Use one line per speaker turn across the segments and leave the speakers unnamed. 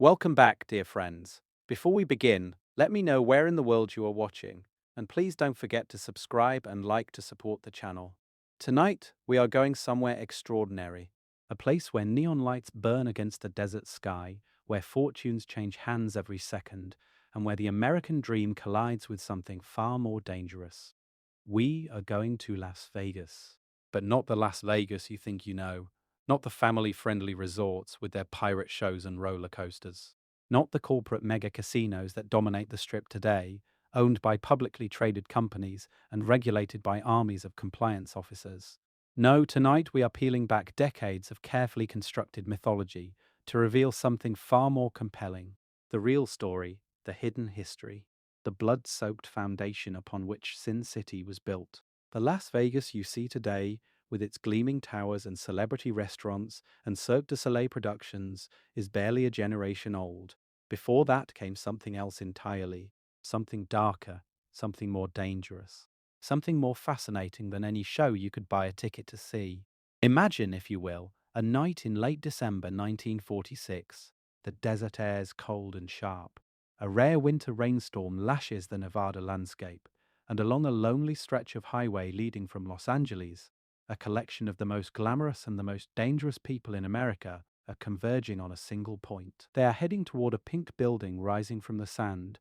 Welcome back, dear friends. Before we begin, let me know where in the world you are watching, and please don't forget to subscribe and like to support the channel. Tonight, we are going somewhere extraordinary, a place where neon lights burn against a desert sky, where fortunes change hands every second, and where the American dream collides with something far more dangerous. We are going to Las Vegas. But not the Las Vegas you think you know. Not the family-friendly resorts with their pirate shows and roller coasters. Not the corporate mega casinos that dominate the Strip today, owned by publicly traded companies and regulated by armies of compliance officers. No, tonight we are peeling back decades of carefully constructed mythology to reveal something far more compelling. The real story, the hidden history, the blood-soaked foundation upon which Sin City was built. The Las Vegas you see today, with its gleaming towers and celebrity restaurants and Cirque du Soleil productions, is barely a generation old. Before that came something else entirely, something darker, something more dangerous, something more fascinating than any show you could buy a ticket to see. Imagine, if you will, a night in late December 1946. The desert air's cold and sharp. A rare winter rainstorm lashes the Nevada landscape, and along a lonely stretch of highway leading from Los Angeles, a collection of the most glamorous and the most dangerous people in America are converging on a single point. They are heading toward a pink building rising from the sand,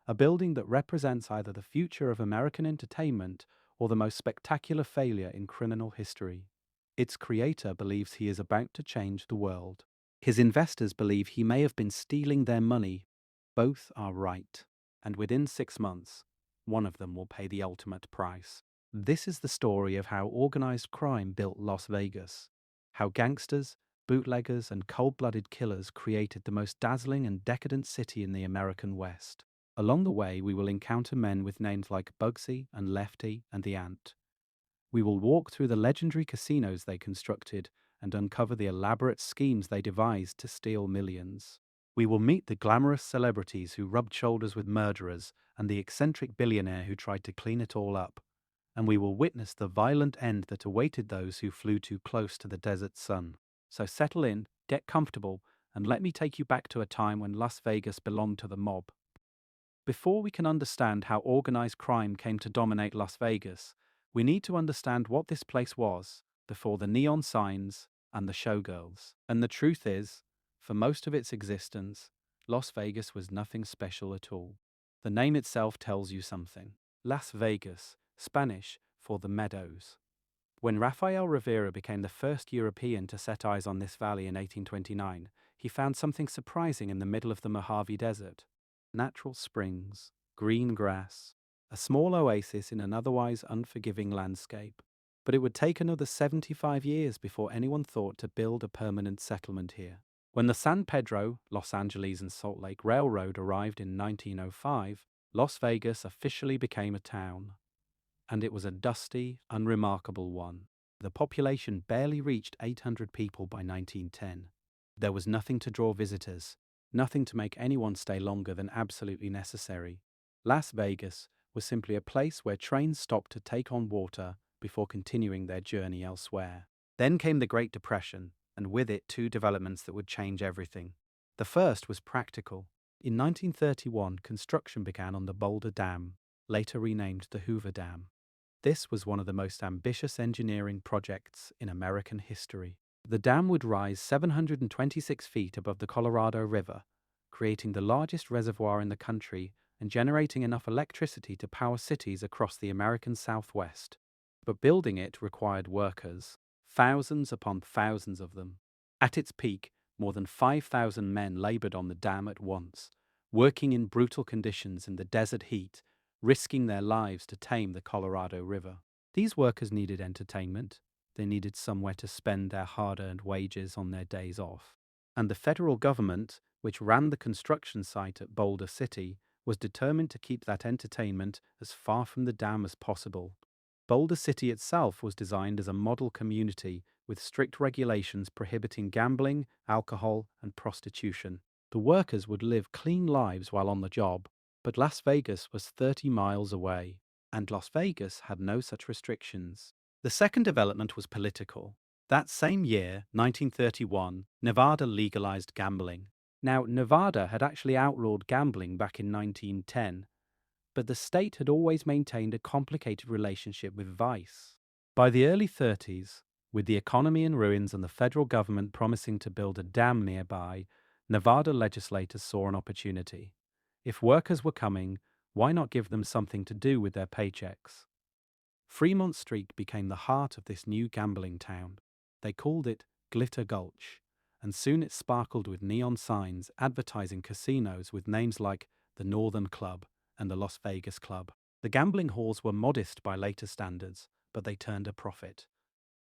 a building that represents either the future of American entertainment or the most spectacular failure in criminal history. Its creator believes he is about to change the world. His investors believe he may have been stealing their money. Both are right, and within 6 months, one of them will pay the ultimate price. This is the story of how organized crime built Las Vegas, how gangsters, bootleggers, and cold-blooded killers created the most dazzling and decadent city in the American West. Along the way, we will encounter men with names like Bugsy and Lefty and the Ant. We will walk through the legendary casinos they constructed and uncover the elaborate schemes they devised to steal millions. We will meet the glamorous celebrities who rubbed shoulders with murderers and the eccentric billionaire who tried to clean it all up. And we will witness the violent end that awaited those who flew too close to the desert sun. So settle in, get comfortable, and let me take you back to a time when Las Vegas belonged to the mob. Before we can understand how organized crime came to dominate Las Vegas, we need to understand what this place was before the neon signs and the showgirls. And the truth is, for most of its existence, Las Vegas was nothing special at all. The name itself tells you something. Las Vegas, Spanish for the Meadows. When Rafael Rivera became the first European to set eyes on this valley in 1829, he found something surprising in the middle of the Mojave Desert. Natural springs, green grass, a small oasis in an otherwise unforgiving landscape. But it would take another 75 years before anyone thought to build a permanent settlement here. When the San Pedro, Los Angeles and Salt Lake Railroad arrived in 1905, Las Vegas officially became a town. And it was a dusty, unremarkable one. The population barely reached 800 people by 1910. There was nothing to draw visitors, nothing to make anyone stay longer than absolutely necessary. Las Vegas was simply a place where trains stopped to take on water before continuing their journey elsewhere. Then came the Great Depression, and with it two developments that would change everything. The first was practical. In 1931, construction began on the Boulder Dam, later renamed the Hoover Dam. This was one of the most ambitious engineering projects in American history. The dam would rise 726 feet above the Colorado River, creating the largest reservoir in the country and generating enough electricity to power cities across the American Southwest. But building it required workers, thousands upon thousands of them. At its peak, more than 5,000 men labored on the dam at once, working in brutal conditions in the desert heat, risking their lives to tame the Colorado River. These workers needed entertainment. They needed somewhere to spend their hard-earned wages on their days off. And the federal government, which ran the construction site at Boulder City, was determined to keep that entertainment as far from the dam as possible. Boulder City itself was designed as a model community with strict regulations prohibiting gambling, alcohol, and prostitution. The workers would live clean lives while on the job, but Las Vegas was 30 miles away, and Las Vegas had no such restrictions. The second development was political. That same year, 1931, Nevada legalized gambling. Now, Nevada had actually outlawed gambling back in 1910, but the state had always maintained a complicated relationship with vice. By the early 30s, with the economy in ruins and the federal government promising to build a dam nearby, Nevada legislators saw an opportunity. If workers were coming, why not give them something to do with their paychecks? Fremont Street became the heart of this new gambling town. They called it Glitter Gulch, and soon it sparkled with neon signs advertising casinos with names like the Northern Club and the Las Vegas Club. The gambling halls were modest by later standards, but they turned a profit.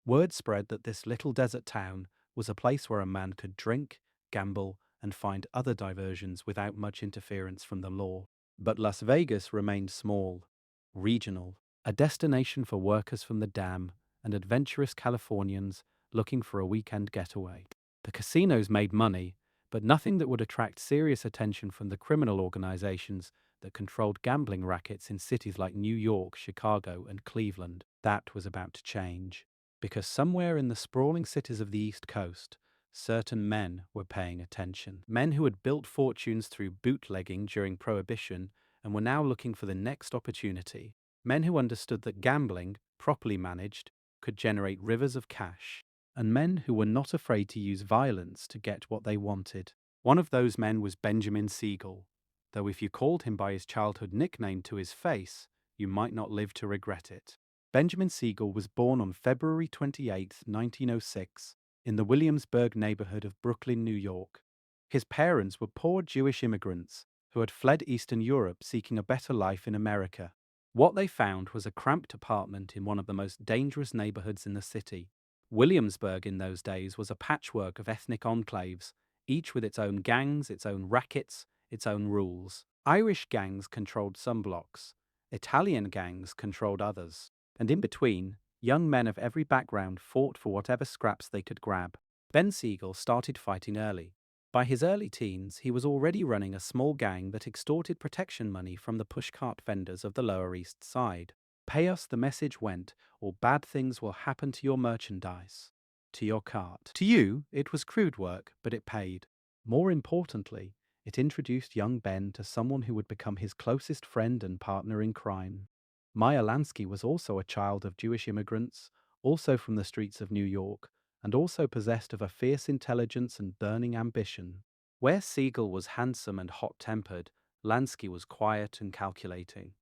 Word spread that this little desert town was a place where a man could drink, gamble, and find other diversions without much interference from the law. But Las Vegas remained small, regional, a destination for workers from the dam and adventurous Californians looking for a weekend getaway. The casinos made money, but nothing that would attract serious attention from the criminal organizations that controlled gambling rackets in cities like New York, Chicago, and Cleveland. That was about to change, because somewhere in the sprawling cities of the East Coast, certain men were paying attention. Men who had built fortunes through bootlegging during Prohibition and were now looking for the next opportunity. Men who understood that gambling, properly managed, could generate rivers of cash. And men who were not afraid to use violence to get what they wanted. One of those men was Benjamin Siegel, though if you called him by his childhood nickname to his face, you might not live to regret it. Benjamin Siegel was born on February 28, 1906, in the Williamsburg neighborhood of Brooklyn, New York. His parents were poor Jewish immigrants who had fled Eastern Europe seeking a better life in America. What they found was a cramped apartment in one of the most dangerous neighborhoods in the city. Williamsburg in those days was a patchwork of ethnic enclaves, each with its own gangs, its own rackets, its own rules. Irish gangs controlled some blocks, Italian gangs controlled others, and in between, young men of every background fought for whatever scraps they could grab. Ben Siegel started fighting early. By his early teens, he was already running a small gang that extorted protection money from the pushcart vendors of the Lower East Side. Pay us, the message went, or bad things will happen to your merchandise, to your cart. To you, it was crude work, but it paid. More importantly, it introduced young Ben to someone who would become his closest friend and partner in crime. Meyer Lansky was also a child of Jewish immigrants, also from the streets of New York, and also possessed of a fierce intelligence and burning ambition. Where Siegel was handsome and hot-tempered, Lansky was quiet and calculating.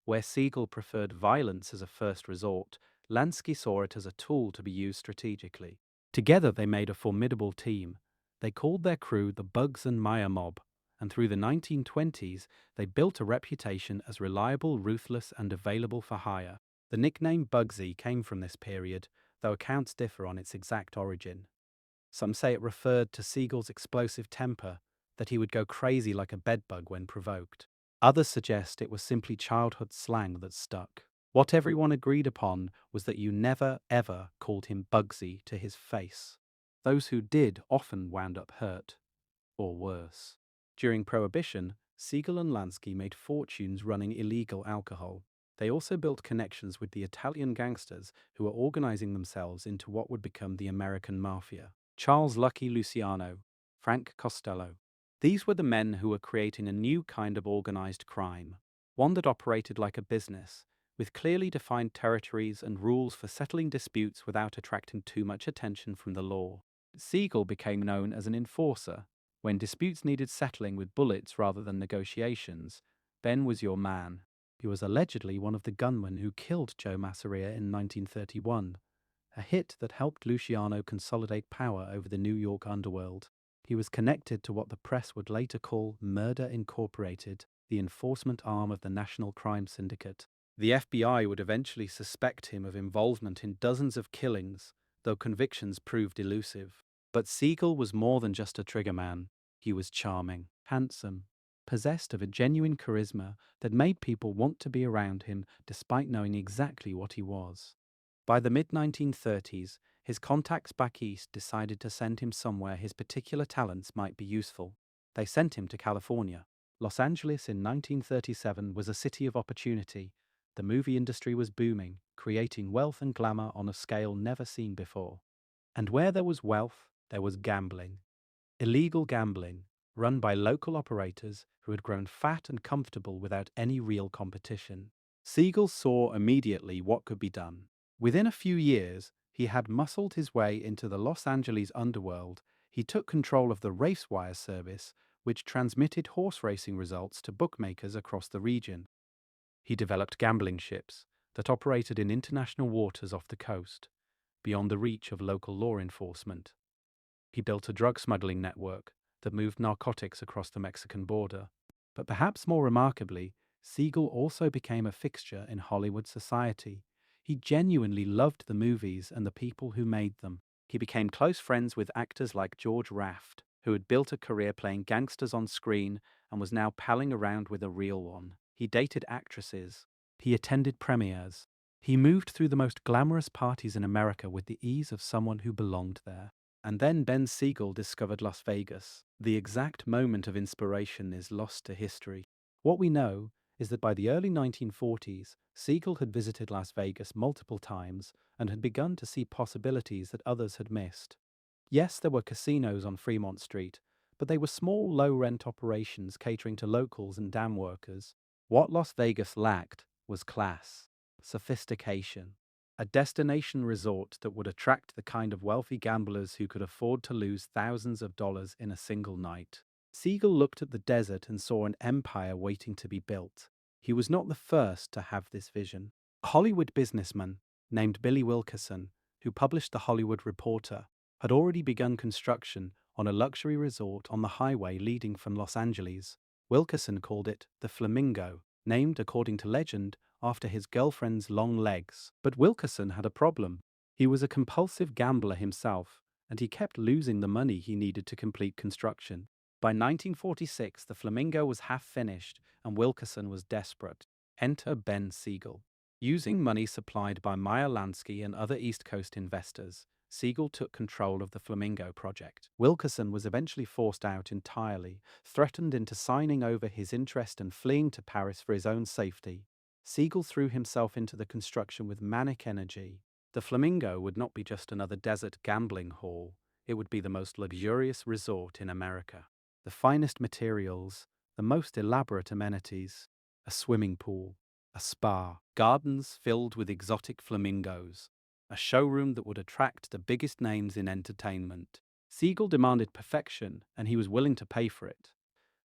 Where Siegel preferred violence as a first resort, Lansky saw it as a tool to be used strategically. Together they made a formidable team. They called their crew the Bugs and Meyer Mob, and through the 1920s they built a reputation as reliable, ruthless, and available for hire. The nickname Bugsy came from this period, though accounts differ on its exact origin. Some say it referred to Siegel's explosive temper, that he would go crazy like a bedbug when provoked. Others suggest it was simply childhood slang that stuck. What everyone agreed upon was that you never, ever called him Bugsy to his face. Those who did often wound up hurt, or worse. During Prohibition, Siegel and Lansky made fortunes running illegal alcohol. They also built connections with the Italian gangsters who were organizing themselves into what would become the American Mafia. Charles Lucky Luciano, Frank Costello. These were the men who were creating a new kind of organized crime, one that operated like a business, with clearly defined territories and rules for settling disputes without attracting too much attention from the law. Siegel became known as an enforcer. When disputes needed settling with bullets rather than negotiations, Ben was your man. He was allegedly one of the gunmen who killed Joe Masseria in 1931, a hit that helped Luciano consolidate power over the New York underworld. He was connected to what the press would later call Murder Incorporated, the enforcement arm of the National Crime Syndicate. The FBI would eventually suspect him of involvement in dozens of killings, though convictions proved elusive. But Siegel was more than just a triggerman. He was charming, handsome, possessed of a genuine charisma that made people want to be around him despite knowing exactly what he was. By the mid-1930s, his contacts back east decided to send him somewhere his particular talents might be useful. They sent him to California. Los Angeles in 1937 was a city of opportunity. The movie industry was booming, creating wealth and glamour on a scale never seen before. And where there was wealth, there was gambling. Illegal gambling, run by local operators who had grown fat and comfortable without any real competition. Siegel saw immediately what could be done. Within a few years, he had muscled his way into the Los Angeles underworld. He took control of the RaceWire service, which transmitted horse racing results to bookmakers across the region. He developed gambling ships that operated in international waters off the coast, beyond the reach of local law enforcement. He built a drug smuggling network that moved narcotics across the Mexican border. But perhaps more remarkably, Siegel also became a fixture in Hollywood society. He genuinely loved the movies and the people who made them. He became close friends with actors like George Raft, who had built a career playing gangsters on screen and was now palling around with a real one. He dated actresses. He attended premieres. He moved through the most glamorous parties in America with the ease of someone who belonged there. And then Ben Siegel discovered Las Vegas. The exact moment of inspiration is lost to history. What we know is that by the early 1940s, Siegel had visited Las Vegas multiple times and had begun to see possibilities that others had missed. Yes, there were casinos on Fremont Street, but they were small, low-rent operations catering to locals and dam workers. What Las Vegas lacked was class, sophistication, a destination resort that would attract the kind of wealthy gamblers who could afford to lose thousands of dollars in a single night. Siegel looked at the desert and saw an empire waiting to be built. He was not the first to have this vision. A Hollywood businessman named Billy Wilkerson, who published The Hollywood Reporter, had already begun construction on a luxury resort on the highway leading from Los Angeles. Wilkerson called it the Flamingo, named, according to legend, after his girlfriend's long legs. But Wilkerson had a problem. He was a compulsive gambler himself, and he kept losing the money he needed to complete construction. By 1946, the Flamingo was half finished, and Wilkerson was desperate. Enter Ben Siegel. Using money supplied by Meyer Lansky and other East Coast investors, Siegel took control of the Flamingo project. Wilkerson was eventually forced out entirely, threatened into signing over his interest and fleeing to Paris for his own safety. Siegel threw himself into the construction with manic energy. The Flamingo would not be just another desert gambling hall. It would be the most luxurious resort in America. The finest materials, the most elaborate amenities, a swimming pool, a spa, gardens filled with exotic flamingos, a showroom that would attract the biggest names in entertainment. Siegel demanded perfection, and he was willing to pay for it.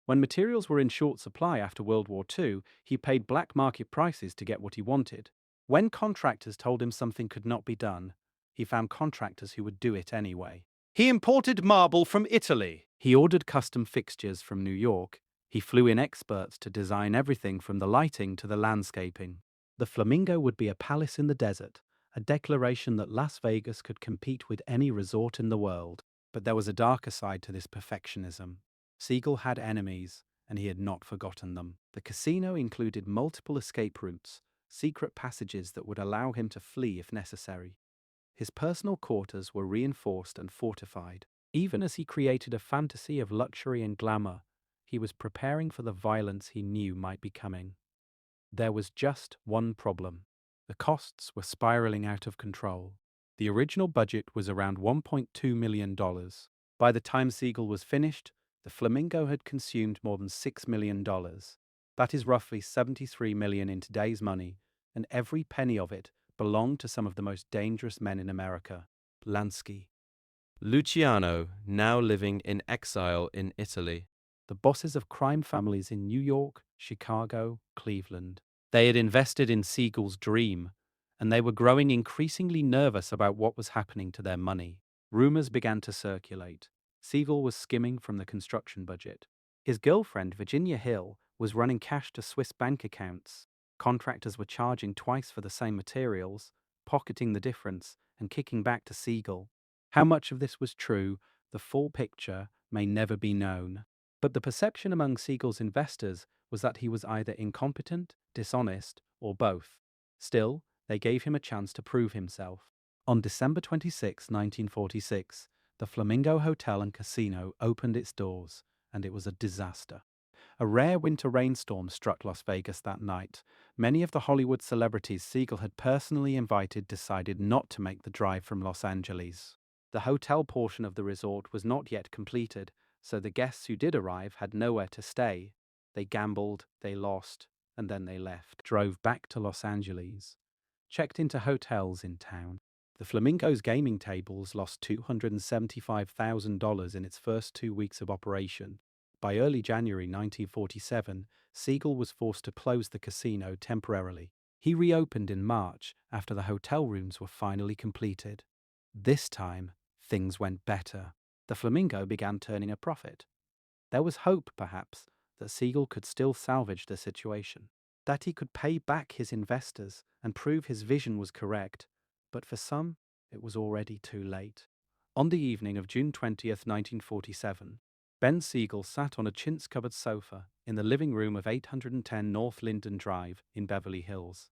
When materials were in short supply after World War II, he paid black market prices to get what he wanted. When contractors told him something could not be done, he found contractors who would do it anyway. He imported marble from Italy. He ordered custom fixtures from New York. He flew in experts to design everything from the lighting to the landscaping. The Flamingo would be a palace in the desert, a declaration that Las Vegas could compete with any resort in the world. But there was a darker side to this perfectionism. Siegel had enemies, and he had not forgotten them. The casino included multiple escape routes, secret passages that would allow him to flee if necessary. His personal quarters were reinforced and fortified. Even as he created a fantasy of luxury and glamour, he was preparing for the violence he knew might be coming. There was just one problem. The costs were spiraling out of control. The original budget was around $1.2 million. By the time Siegel was finished, the Flamingo had consumed more than $6 million. That is roughly $73 million in today's money, and every penny of it belonged to some of the most dangerous men in America. Lansky.
Luciano, now living in exile in Italy.
The bosses of crime families in New York, Chicago, Cleveland. They had invested in Siegel's dream, and they were growing increasingly nervous about what was happening to their money. Rumors began to circulate. Siegel was skimming from the construction budget. His girlfriend, Virginia Hill, was running cash to Swiss bank accounts. Contractors were charging twice for the same materials, pocketing the difference, and kicking back to Siegel. How much of this was true, the full picture may never be known. But the perception among Siegel's investors was that he was either incompetent, dishonest, or both. Still, they gave him a chance to prove himself. On December 26, 1946, the Flamingo Hotel and Casino opened its doors, and it was a disaster. A rare winter rainstorm struck Las Vegas that night. Many of the Hollywood celebrities Siegel had personally invited decided not to make the drive from Los Angeles. The hotel portion of the resort was not yet completed, So the guests who did arrive had nowhere to stay. They gambled, they lost, and then they left. Drove back to Los Angeles. Checked into hotels in town. The Flamingo's gaming tables lost $275,000 in its first 2 weeks of operation. By early January 1947, Siegel was forced to close the casino temporarily. He reopened in March after the hotel rooms were finally completed. This time, things went better. The Flamingo began turning a profit. There was hope, perhaps, that Siegel could still salvage the situation, that he could pay back his investors and prove his vision was correct, but for some, it was already too late. On the evening of June 20th, 1947, Ben Siegel sat on a chintz-covered sofa in the living room of 810 North Linden Drive in Beverly Hills.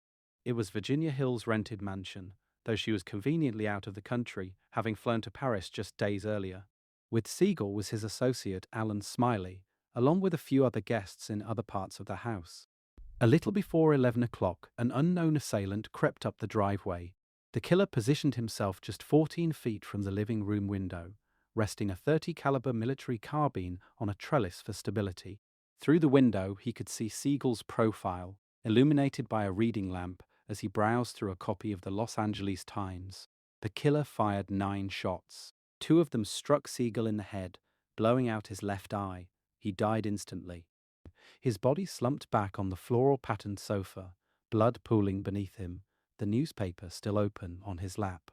It was Virginia Hill's rented mansion, though she was conveniently out of the country, having flown to Paris just days earlier. With Siegel was his associate Alan Smiley, along with a few other guests in other parts of the house. A little before 11 o'clock, an unknown assailant crept up the driveway. The killer positioned himself just 14 feet from the living room window, resting a .30 caliber military carbine on a trellis for stability. Through the window, he could see Siegel's profile, illuminated by a reading lamp as he browsed through a copy of the Los Angeles Times. The killer fired 9 shots. 2 of them struck Siegel in the head, blowing out his left eye. He died instantly. His body slumped back on the floral-patterned sofa, blood pooling beneath him, the newspaper still open on his lap.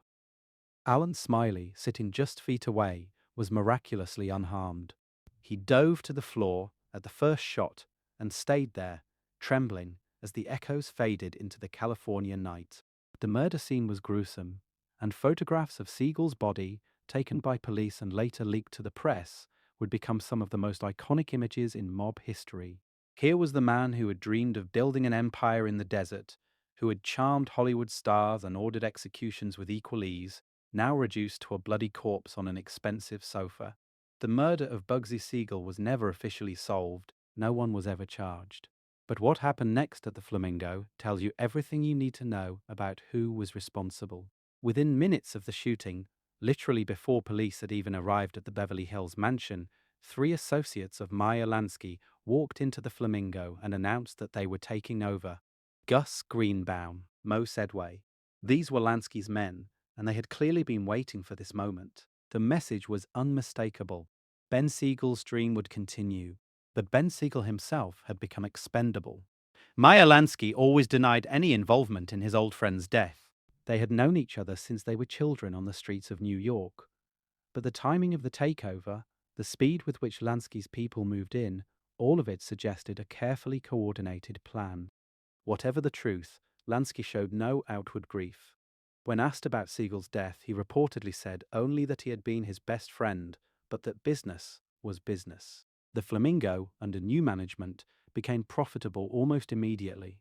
Alan Smiley, sitting just feet away, was miraculously unharmed. He dove to the floor at the first shot and stayed there, trembling as the echoes faded into the California night. The murder scene was gruesome, and photographs of Siegel's body, taken by police and later leaked to the press, would become some of the most iconic images in mob history. Here was the man who had dreamed of building an empire in the desert, who had charmed Hollywood stars and ordered executions with equal ease, now reduced to a bloody corpse on an expensive sofa. The murder of Bugsy Siegel was never officially solved. No one was ever charged. But what happened next at the Flamingo tells you everything you need to know about who was responsible. Within minutes of the shooting, literally before police had even arrived at the Beverly Hills mansion, 3 associates of Meyer Lansky walked into the Flamingo and announced that they were taking over. Gus Greenbaum, Mo Sedway. These were Lansky's men, and they had clearly been waiting for this moment. The message was unmistakable. Ben Siegel's dream would continue, but Ben Siegel himself had become expendable. Meyer Lansky always denied any involvement in his old friend's death. They had known each other since they were children on the streets of New York. But the timing of the takeover, the speed with which Lansky's people moved in, all of it suggested a carefully coordinated plan. Whatever the truth, Lansky showed no outward grief. When asked about Siegel's death, he reportedly said only that he had been his best friend, but that business was business. The Flamingo, under new management, became profitable almost immediately.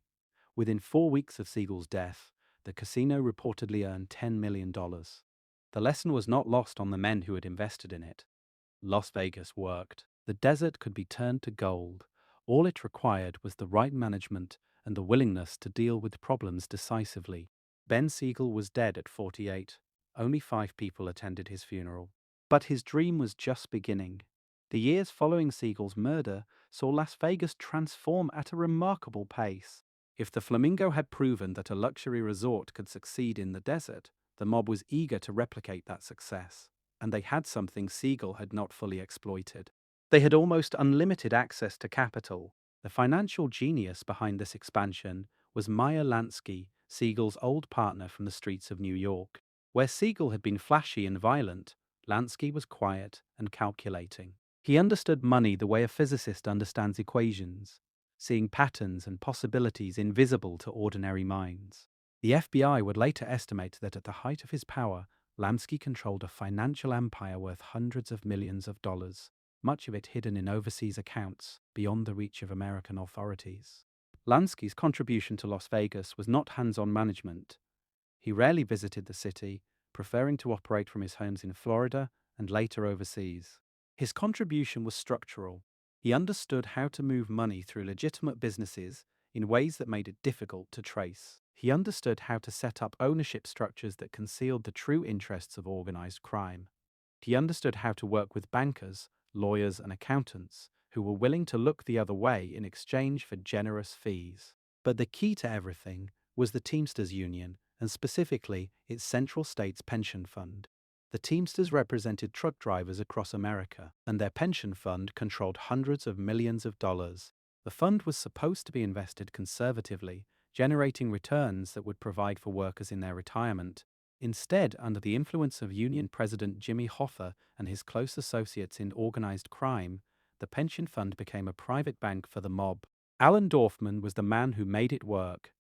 Within 4 weeks of Siegel's death, the casino reportedly earned $10 million. The lesson was not lost on the men who had invested in it. Las Vegas worked. The desert could be turned to gold. All it required was the right management and the willingness to deal with problems decisively. Ben Siegel was dead at 48. Only 5 people attended his funeral. But his dream was just beginning. The years following Siegel's murder saw Las Vegas transform at a remarkable pace. If the Flamingo had proven that a luxury resort could succeed in the desert, the mob was eager to replicate that success, and they had something Siegel had not fully exploited. They had almost unlimited access to capital. The financial genius behind this expansion was Meyer Lansky, Siegel's old partner from the streets of New York. Where Siegel had been flashy and violent, Lansky was quiet and calculating. He understood money the way a physicist understands equations, seeing patterns and possibilities invisible to ordinary minds. The FBI would later estimate that at the height of his power, Lansky controlled a financial empire worth hundreds of millions of dollars, much of it hidden in overseas accounts beyond the reach of American authorities. Lansky's contribution to Las Vegas was not hands-on management. He rarely visited the city, preferring to operate from his homes in Florida and later overseas. His contribution was structural. He understood how to move money through legitimate businesses in ways that made it difficult to trace. He understood how to set up ownership structures that concealed the true interests of organized crime. He understood how to work with bankers, lawyers, and accountants who were willing to look the other way in exchange for generous fees. But the key to everything was the Teamsters Union, and specifically its Central States Pension Fund. The Teamsters represented truck drivers across America, and their pension fund controlled hundreds of millions of dollars. The fund was supposed to be invested conservatively, generating returns that would provide for workers in their retirement. Instead, under the influence of Union President Jimmy Hoffa and his close associates in organized crime, the pension fund became a private bank for the mob. Alan Dorfman was the man who made it work.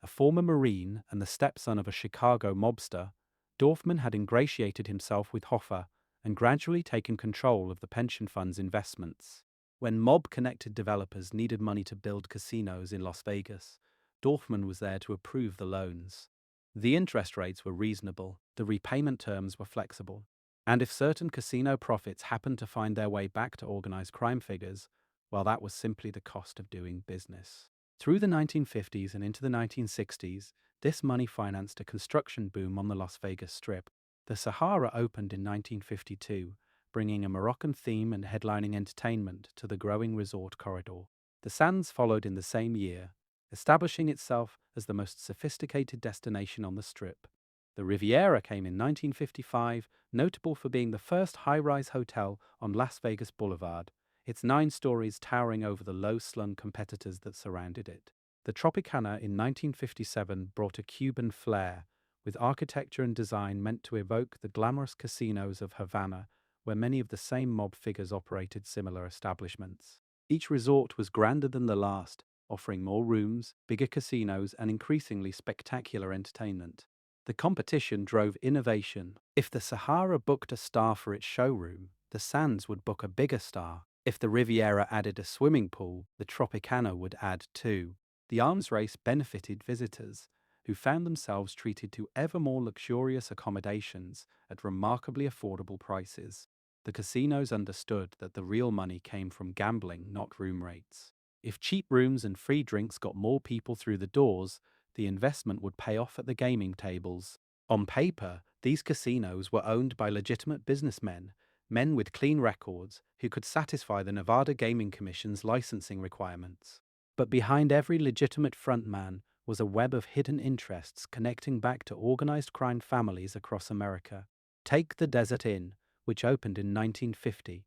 A former Marine and the stepson of a Chicago mobster, Dorfman had ingratiated himself with Hoffa and gradually taken control of the pension fund's investments. When mob-connected developers needed money to build casinos in Las Vegas, Dorfman was there to approve the loans. The interest rates were reasonable, the repayment terms were flexible, and if certain casino profits happened to find their way back to organized crime figures, well, that was simply the cost of doing business. Through the 1950s and into the 1960s, this money financed a construction boom on the Las Vegas Strip. The Sahara opened in 1952, bringing a Moroccan theme and headlining entertainment to the growing resort corridor. The Sands followed in the same year, establishing itself as the most sophisticated destination on the Strip. The Riviera came in 1955, notable for being the first high-rise hotel on Las Vegas Boulevard, its 9 stories towering over the low-slung competitors that surrounded it. The Tropicana in 1957 brought a Cuban flair, with architecture and design meant to evoke the glamorous casinos of Havana, where many of the same mob figures operated similar establishments. Each resort was grander than the last, offering more rooms, bigger casinos, and increasingly spectacular entertainment. The competition drove innovation. If the Sahara booked a star for its showroom, the Sands would book a bigger star. If the Riviera added a swimming pool, the Tropicana would add 2. The arms race benefited visitors, who found themselves treated to ever more luxurious accommodations at remarkably affordable prices. The casinos understood that the real money came from gambling, not room rates. If cheap rooms and free drinks got more people through the doors, the investment would pay off at the gaming tables. On paper, these casinos were owned by legitimate businessmen, men with clean records who could satisfy the Nevada Gaming Commission's licensing requirements. But behind every legitimate frontman was a web of hidden interests connecting back to organized crime families across America. Take the Desert Inn, which opened in 1950.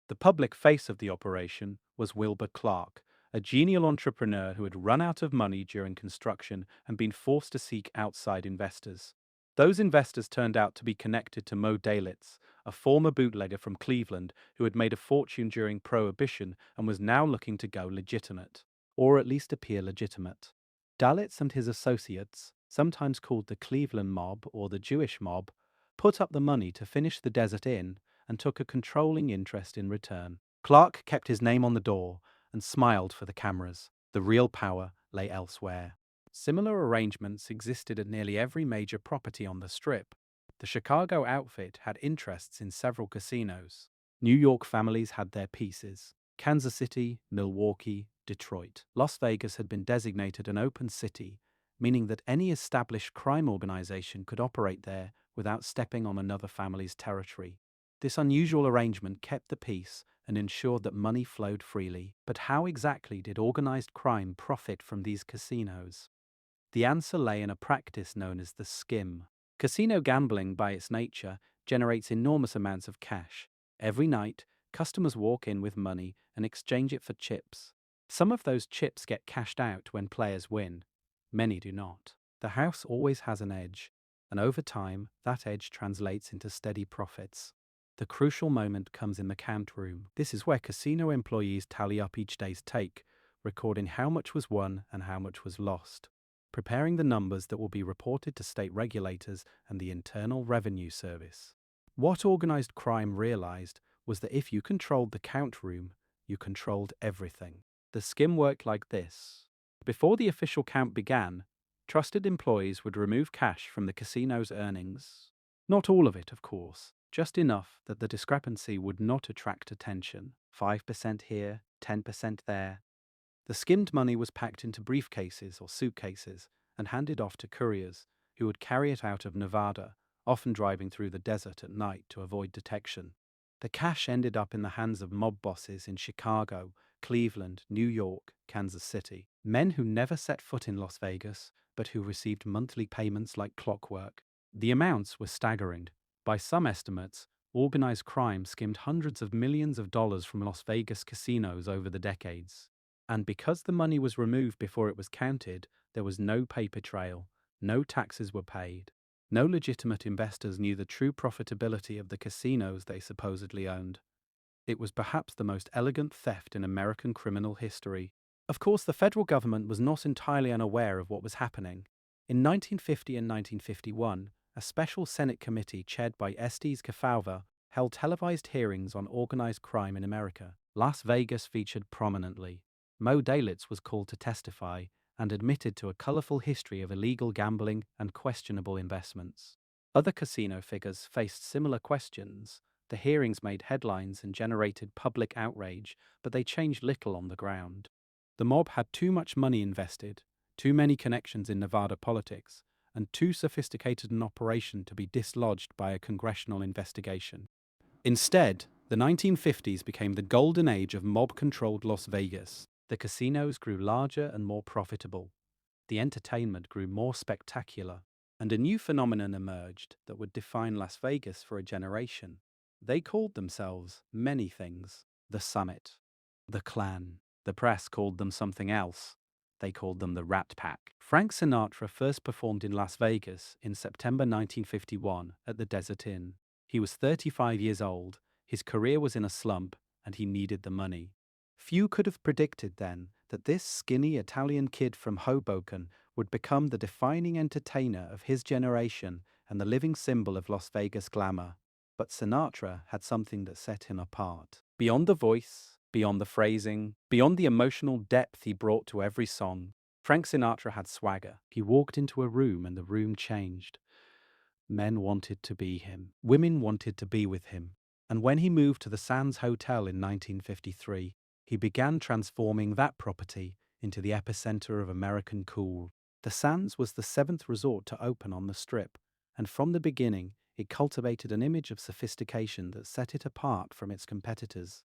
The public face of the operation was Wilbur Clark, a genial entrepreneur who had run out of money during construction and been forced to seek outside investors. Those investors turned out to be connected to Moe Dalitz, a former bootlegger from Cleveland who had made a fortune during Prohibition and was now looking to go legitimate, or at least appear legitimate. Dalitz and his associates, sometimes called the Cleveland Mob or the Jewish Mob, put up the money to finish the Desert Inn and took a controlling interest in return. Clark kept his name on the door and smiled for the cameras. The real power lay elsewhere. Similar arrangements existed at nearly every major property on the Strip. The Chicago outfit had interests in several casinos. New York families had their pieces. Kansas City, Milwaukee, Detroit. Las Vegas had been designated an open city, meaning that any established crime organization could operate there without stepping on another family's territory. This unusual arrangement kept the peace and ensured that money flowed freely. But how exactly did organized crime profit from these casinos? The answer lay in a practice known as the skim. Casino gambling, by its nature, generates enormous amounts of cash. Every night, customers walk in with money and exchange it for chips. Some of those chips get cashed out when players win. Many do not. The house always has an edge, and over time, that edge translates into steady profits. The crucial moment comes in the count room. This is where casino employees tally up each day's take, recording how much was won and how much was lost, preparing the numbers that will be reported to state regulators and the Internal Revenue Service. What organized crime realized was that if you controlled the count room, you controlled everything. The skim worked like this. Before the official count began, trusted employees would remove cash from the casino's earnings. Not all of it, of course, just enough that the discrepancy would not attract attention. 5% here, 10% there. The skimmed money was packed into briefcases or suitcases and handed off to couriers, who would carry it out of Nevada, often driving through the desert at night to avoid detection. The cash ended up in the hands of mob bosses in Chicago, Cleveland, New York, Kansas City. Men who never set foot in Las Vegas, but who received monthly payments like clockwork. The amounts were staggering. By some estimates, organized crime skimmed hundreds of millions of dollars from Las Vegas casinos over the decades. And because the money was removed before it was counted, there was no paper trail, no taxes were paid. No legitimate investors knew the true profitability of the casinos they supposedly owned. It was perhaps the most elegant theft in American criminal history. Of course, the federal government was not entirely unaware of what was happening. In 1950 and 1951, a special Senate committee chaired by Estes Kefauver held televised hearings on organized crime in America. Las Vegas featured prominently. Moe Dalitz was called to testify and admitted to a colorful history of illegal gambling and questionable investments. Other casino figures faced similar questions. The hearings made headlines and generated public outrage, but they changed little on the ground. The mob had too much money invested, too many connections in Nevada politics, and too sophisticated an operation to be dislodged by a congressional investigation. Instead, the 1950s became the golden age of mob-controlled Las Vegas. The casinos grew larger and more profitable. The entertainment grew more spectacular, and a new phenomenon emerged that would define Las Vegas for a generation. They called themselves many things: the Summit, the Clan. The press called them something else. They called them the Rat Pack. Frank Sinatra first performed in Las Vegas in September 1951 at the Desert Inn. He was 35 years old, his career was in a slump, and he needed the money. Few could have predicted then that this skinny Italian kid from Hoboken would become the defining entertainer of his generation and the living symbol of Las Vegas glamour. But Sinatra had something that set him apart. Beyond the voice, beyond the phrasing, beyond the emotional depth he brought to every song, Frank Sinatra had swagger. He walked into a room and the room changed. Men wanted to be him. Women wanted to be with him. And when he moved to the Sands Hotel in 1953, he began transforming that property into the epicenter of American cool. The Sands was the seventh resort to open on the Strip, and from the beginning, it cultivated an image of sophistication that set it apart from its competitors.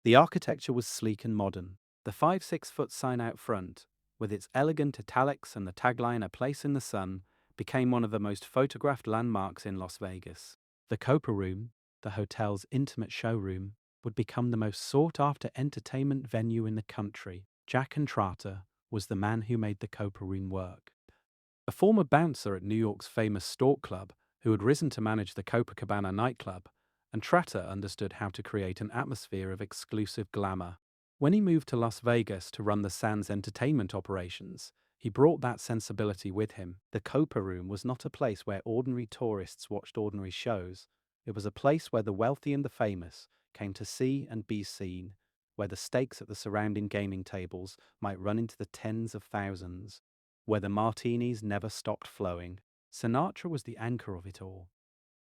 The architecture was sleek and modern. The 5-6-foot sign out front, with its elegant italics and the tagline "A Place in the Sun," became one of the most photographed landmarks in Las Vegas. The Copa Room, the hotel's intimate showroom, would become the most sought-after entertainment venue in the country. Jack Entrata was the man who made the Copa Room work. A former bouncer at New York's famous Stork Club, who had risen to manage the Copacabana nightclub, Entrata understood how to create an atmosphere of exclusive glamour. When he moved to Las Vegas to run the Sands entertainment operations, he brought that sensibility with him. The Copa Room was not a place where ordinary tourists watched ordinary shows. It was a place where the wealthy and the famous came to see and be seen, where the stakes at the surrounding gaming tables might run into the tens of thousands, where the martinis never stopped flowing. Sinatra was the anchor of it all.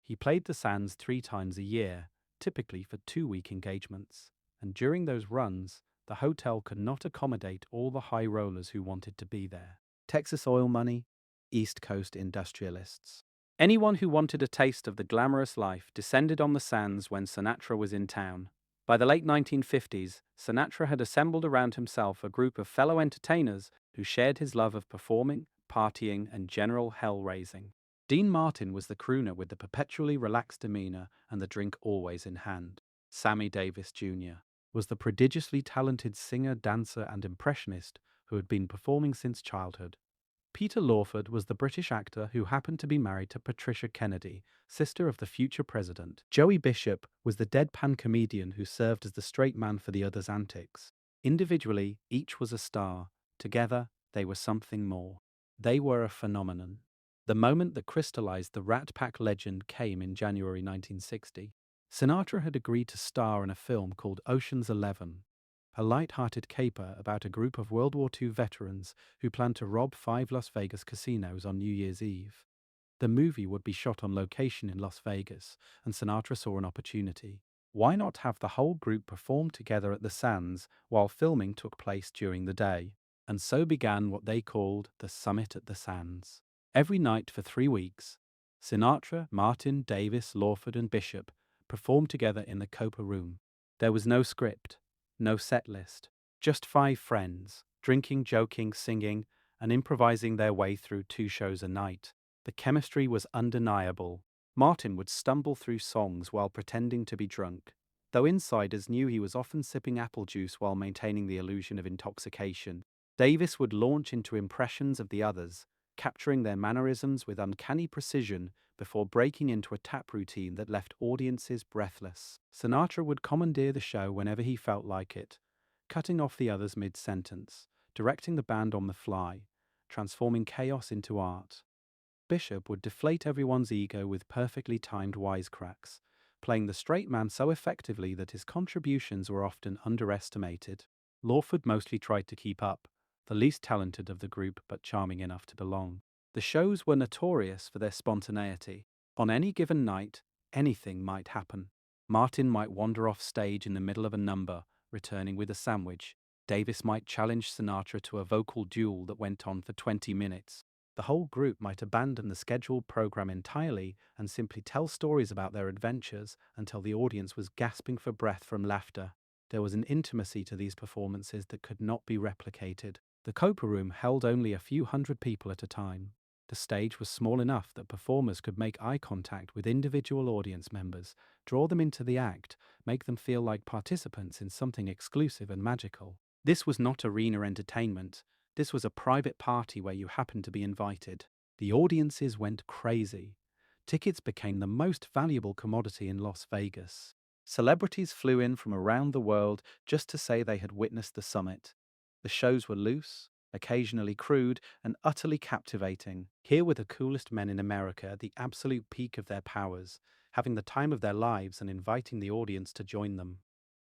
He played the Sands 3 times a year, typically for 2-week engagements, and during those runs, the hotel could not accommodate all the high rollers who wanted to be there. Texas oil money, East Coast industrialists. Anyone who wanted a taste of the glamorous life descended on the Sands when Sinatra was in town. By the late 1950s, Sinatra had assembled around himself a group of fellow entertainers who shared his love of performing, partying, and general hell-raising. Dean Martin was the crooner with the perpetually relaxed demeanor and the drink always in hand. Sammy Davis Jr. was the prodigiously talented singer, dancer, and impressionist who had been performing since childhood. Peter Lawford was the British actor who happened to be married to Patricia Kennedy, sister of the future president. Joey Bishop was the deadpan comedian who served as the straight man for the others' antics. Individually, each was a star. Together, they were something more. They were a phenomenon. The moment that crystallized the Rat Pack legend came in January 1960. Sinatra had agreed to star in a film called Ocean's 11, a light-hearted caper about a group of World War II veterans who planned to rob 5 Las Vegas casinos on New Year's Eve. The movie would be shot on location in Las Vegas, and Sinatra saw an opportunity. Why not have the whole group perform together at the Sands while filming took place during the day? And so began what they called the Summit at the Sands. Every night for 3 weeks, Sinatra, Martin, Davis, Lawford, and Bishop performed together in the Copa Room. There was no script, no set list, just 5 friends, drinking, joking, singing, and improvising their way through 2 shows a night. The chemistry was undeniable. Martin would stumble through songs while pretending to be drunk, though insiders knew he was often sipping apple juice while maintaining the illusion of intoxication. Davis would launch into impressions of the others, capturing their mannerisms with uncanny precision before breaking into a tap routine that left audiences breathless. Sinatra would commandeer the show whenever he felt like it, cutting off the others mid-sentence, directing the band on the fly, transforming chaos into art. Bishop would deflate everyone's ego with perfectly timed wisecracks, playing the straight man so effectively that his contributions were often underestimated. Lawford mostly tried to keep up, the least talented of the group but charming enough to belong. The shows were notorious for their spontaneity. On any given night, anything might happen. Martin might wander off stage in the middle of a number, returning with a sandwich. Davis might challenge Sinatra to a vocal duel that went on for 20 minutes. The whole group might abandon the scheduled program entirely and simply tell stories about their adventures until the audience was gasping for breath from laughter. There was an intimacy to these performances that could not be replicated. The Copa Room held only a few hundred people at a time. The stage was small enough that performers could make eye contact with individual audience members, draw them into the act, make them feel like participants in something exclusive and magical. This was not arena entertainment. This was a private party where you happened to be invited. The audiences went crazy. Tickets became the most valuable commodity in Las Vegas. Celebrities flew in from around the world just to say they had witnessed the summit. The shows were loose, occasionally crude, and utterly captivating. Here were the coolest men in America at the absolute peak of their powers, having the time of their lives and inviting the audience to join them.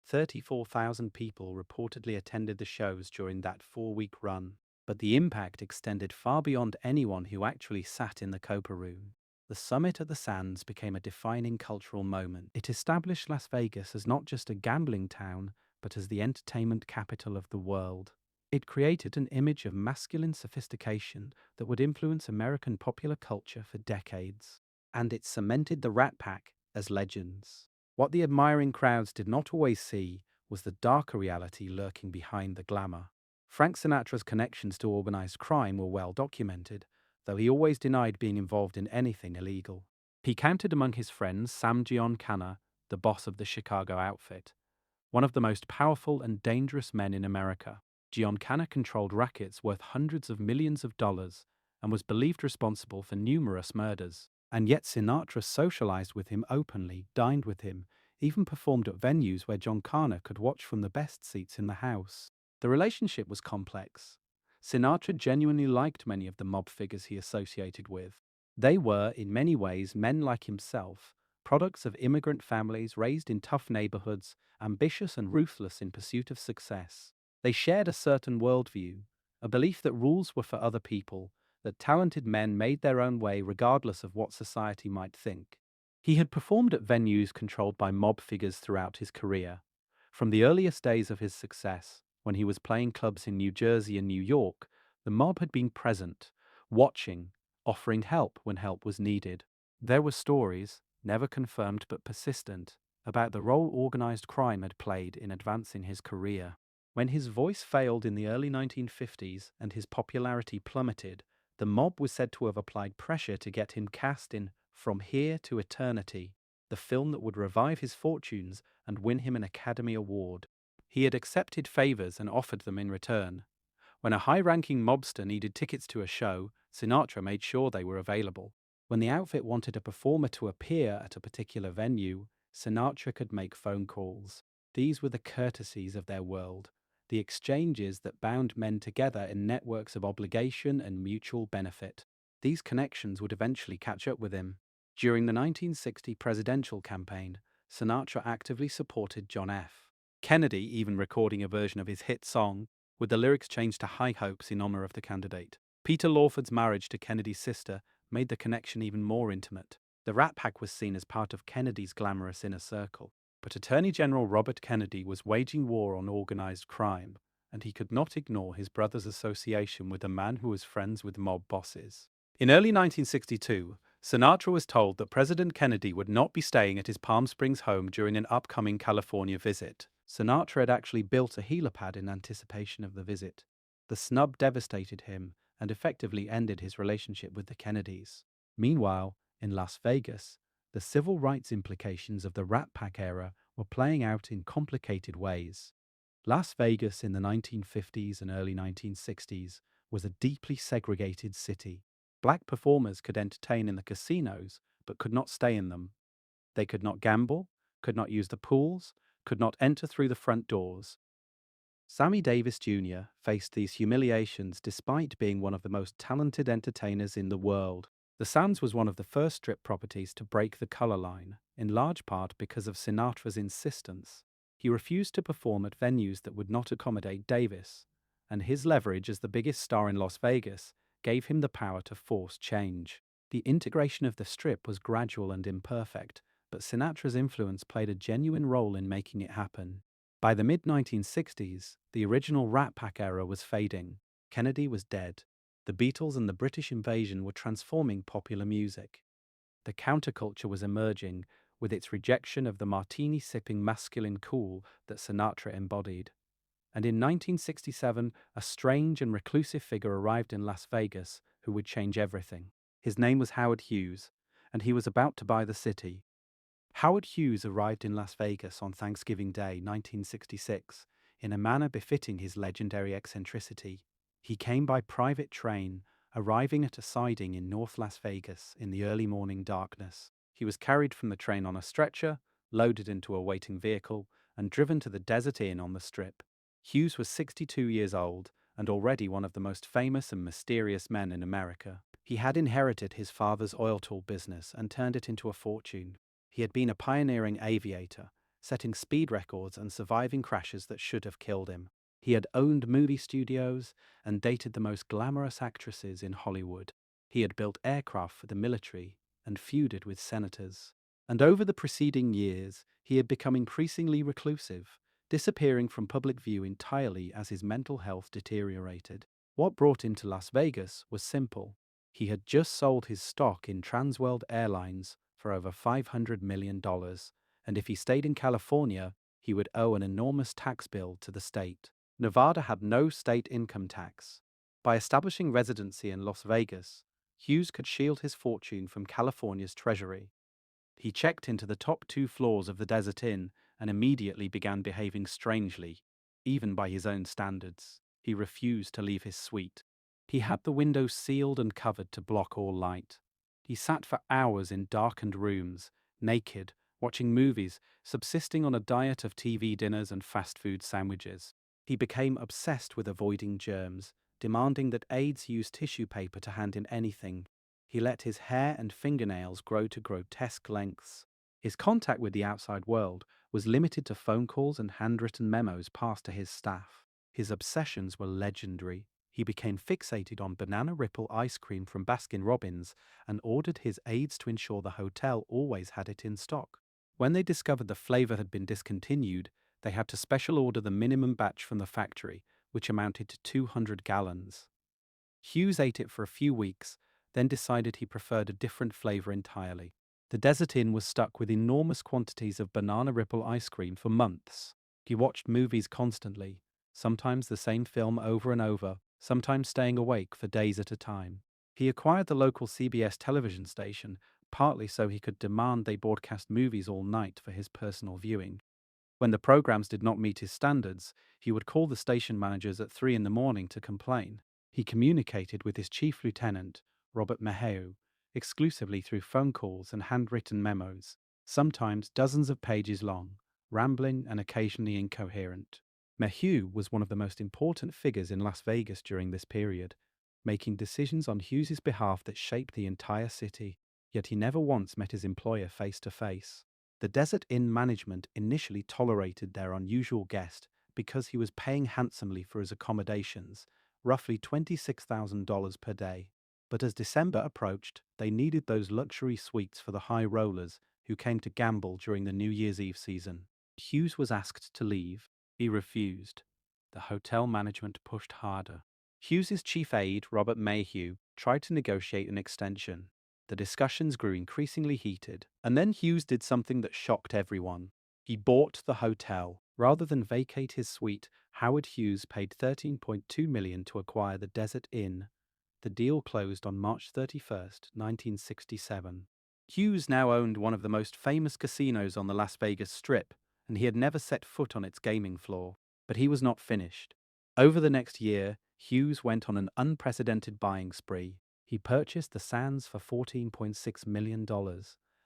34,000 people reportedly attended the shows during that 4-week run, but the impact extended far beyond anyone who actually sat in the Copa Room. The summit at the Sands became a defining cultural moment. It established Las Vegas as not just a gambling town, but as the entertainment capital of the world. It created an image of masculine sophistication that would influence American popular culture for decades. And it cemented the Rat Pack as legends. What the admiring crowds did not always see was the darker reality lurking behind the glamour. Frank Sinatra's connections to organized crime were well documented, though he always denied being involved in anything illegal. He counted among his friends Sam Giancana, the boss of the Chicago outfit, one of the most powerful and dangerous men in America. Giancana controlled rackets worth hundreds of millions of dollars and was believed responsible for numerous murders. And yet Sinatra socialized with him openly, dined with him, even performed at venues where Giancana could watch from the best seats in the house. The relationship was complex. Sinatra genuinely liked many of the mob figures he associated with. They were, in many ways, men like himself, products of immigrant families raised in tough neighborhoods, ambitious and ruthless in pursuit of success. They shared a certain worldview, a belief that rules were for other people, that talented men made their own way regardless of what society might think. He had performed at venues controlled by mob figures throughout his career. From the earliest days of his success, when he was playing clubs in New Jersey and New York, the mob had been present, watching, offering help when help was needed. There were stories, never confirmed but persistent, about the role organized crime had played in advancing his career. When his voice failed in the early 1950s and his popularity plummeted, the mob was said to have applied pressure to get him cast in From Here to Eternity, the film that would revive his fortunes and win him an Academy Award. He had accepted favors and offered them in return. When a high-ranking mobster needed tickets to a show, Sinatra made sure they were available. When the outfit wanted a performer to appear at a particular venue, Sinatra could make phone calls. These were the courtesies of their world, the exchanges that bound men together in networks of obligation and mutual benefit. These connections would eventually catch up with him. During the 1960 presidential campaign, Sinatra actively supported John F. Kennedy, even recording a version of his hit song, with the lyrics changed to High Hopes in honor of the candidate. Peter Lawford's marriage to Kennedy's sister made the connection even more intimate. The Rat Pack was seen as part of Kennedy's glamorous inner circle. But Attorney General Robert Kennedy was waging war on organized crime, and he could not ignore his brother's association with a man who was friends with mob bosses. In early 1962, Sinatra was told that President Kennedy would not be staying at his Palm Springs home during an upcoming California visit. Sinatra had actually built a helipad in anticipation of the visit. The snub devastated him and effectively ended his relationship with the Kennedys. Meanwhile, in Las Vegas, the civil rights implications of the Rat Pack era were playing out in complicated ways. Las Vegas in the 1950s and early 1960s was a deeply segregated city. Black performers could entertain in the casinos, but could not stay in them. They could not gamble, could not use the pools, could not enter through the front doors. Sammy Davis Jr. faced these humiliations despite being one of the most talented entertainers in the world. The Sands was one of the first strip properties to break the color line, in large part because of Sinatra's insistence. He refused to perform at venues that would not accommodate Davis, and his leverage as the biggest star in Las Vegas gave him the power to force change. The integration of the strip was gradual and imperfect, but Sinatra's influence played a genuine role in making it happen. By the mid-1960s, the original Rat Pack era was fading. Kennedy was dead. The Beatles and the British invasion were transforming popular music. The counterculture was emerging, with its rejection of the martini-sipping masculine cool that Sinatra embodied. And in 1967, a strange and reclusive figure arrived in Las Vegas who would change everything. His name was Howard Hughes, and he was about to buy the city. Howard Hughes arrived in Las Vegas on Thanksgiving Day, 1966, in a manner befitting his legendary eccentricity. He came by private train, arriving at a siding in North Las Vegas in the early morning darkness. He was carried from the train on a stretcher, loaded into a waiting vehicle, and driven to the Desert Inn on the Strip. Hughes was 62 years old and already one of the most famous and mysterious men in America. He had inherited his father's oil tool business and turned it into a fortune. He had been a pioneering aviator, setting speed records and surviving crashes that should have killed him. He had owned movie studios and dated the most glamorous actresses in Hollywood. He had built aircraft for the military and feuded with senators. And over the preceding years, he had become increasingly reclusive, disappearing from public view entirely as his mental health deteriorated. What brought him to Las Vegas was simple. He had just sold his stock in Transworld Airlines for over $500 million, and if he stayed in California, he would owe an enormous tax bill to the state. Nevada had no state income tax. By establishing residency in Las Vegas, Hughes could shield his fortune from California's treasury. He checked into the top 2 floors of the Desert Inn and immediately began behaving strangely, even by his own standards. He refused to leave his suite. He had the windows sealed and covered to block all light. He sat for hours in darkened rooms, naked, watching movies, subsisting on a diet of TV dinners and fast food sandwiches. He became obsessed with avoiding germs, demanding that aides use tissue paper to hand in anything. He let his hair and fingernails grow to grotesque lengths. His contact with the outside world was limited to phone calls and handwritten memos passed to his staff. His obsessions were legendary. He became fixated on banana ripple ice cream from Baskin-Robbins and ordered his aides to ensure the hotel always had it in stock. When they discovered the flavor had been discontinued, they had to special order the minimum batch from the factory, which amounted to 200 gallons. Hughes ate it for a few weeks, then decided he preferred a different flavor entirely. The Desert Inn was stuck with enormous quantities of banana ripple ice cream for months. He watched movies constantly, sometimes the same film over and over, sometimes staying awake for days at a time. He acquired the local CBS television station, partly so he could demand they broadcast movies all night for his personal viewing. When the programs did not meet his standards, he would call the station managers at 3 in the morning to complain. He communicated with his chief lieutenant, Robert Maheu, exclusively through phone calls and handwritten memos, sometimes dozens of pages long, rambling and occasionally incoherent. Maheu was one of the most important figures in Las Vegas during this period, making decisions on Hughes's behalf that shaped the entire city, yet he never once met his employer face to face. The Desert Inn management initially tolerated their unusual guest because he was paying handsomely for his accommodations, roughly $26,000 per day. But as December approached, they needed those luxury suites for the high rollers who came to gamble during the New Year's Eve season. Hughes was asked to leave. He refused. The hotel management pushed harder. Hughes's chief aide, Robert Mayhew, tried to negotiate an extension. The discussions grew increasingly heated, and then Hughes did something that shocked everyone. He bought the hotel. Rather than vacate his suite, Howard Hughes paid $13.2 million to acquire the Desert Inn. The deal closed on March 31st, 1967. Hughes now owned one of the most famous casinos on the Las Vegas Strip, and he had never set foot on its gaming floor. But he was not finished. Over the next year, Hughes went on an unprecedented buying spree. He purchased the Sands for $14.6 million,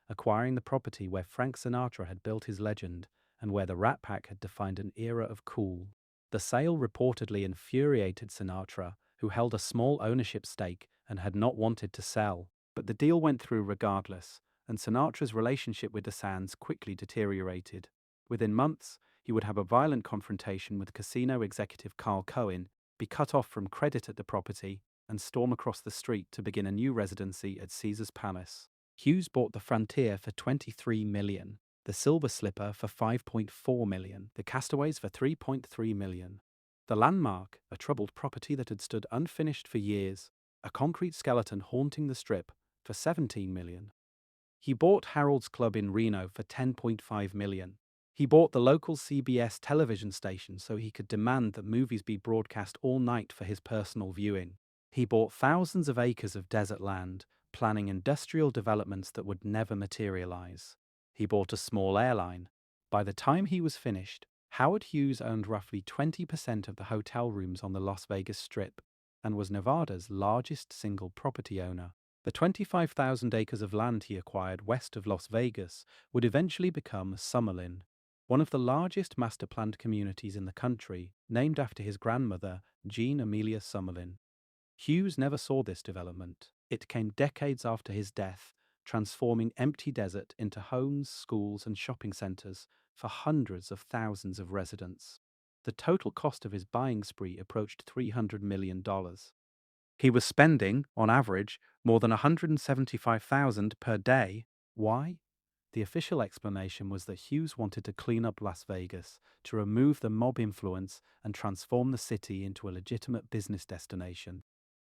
acquiring the property where Frank Sinatra had built his legend and where the Rat Pack had defined an era of cool. The sale reportedly infuriated Sinatra, who held a small ownership stake and had not wanted to sell. But the deal went through regardless, and Sinatra's relationship with the Sands quickly deteriorated. Within months, he would have a violent confrontation with casino executive Carl Cohen, be cut off from credit at the property, and storm across the street to begin a new residency at Caesar's Palace. Hughes bought the Frontier for $23 million, the Silver Slipper for $5.4 million, the Castaways for $3.3 million. The Landmark, a troubled property that had stood unfinished for years, a concrete skeleton haunting the Strip, for $17 million. He bought Harold's Club in Reno for $10.5 million. He bought the local CBS television station so he could demand that movies be broadcast all night for his personal viewing. He bought thousands of acres of desert land, planning industrial developments that would never materialize. He bought a small airline. By the time he was finished, Howard Hughes owned roughly 20% of the hotel rooms on the Las Vegas Strip and was Nevada's largest single property owner. The 25,000 acres of land he acquired west of Las Vegas would eventually become Summerlin, one of the largest master-planned communities in the country, named after his grandmother, Jean Amelia Summerlin. Hughes never saw this development. It came decades after his death, transforming empty desert into homes, schools, and shopping centers for hundreds of thousands of residents. The total cost of his buying spree approached $300 million. He was spending, on average, more than $175,000 per day. Why? The official explanation was that Hughes wanted to clean up Las Vegas, to remove the mob influence and transform the city into a legitimate business destination.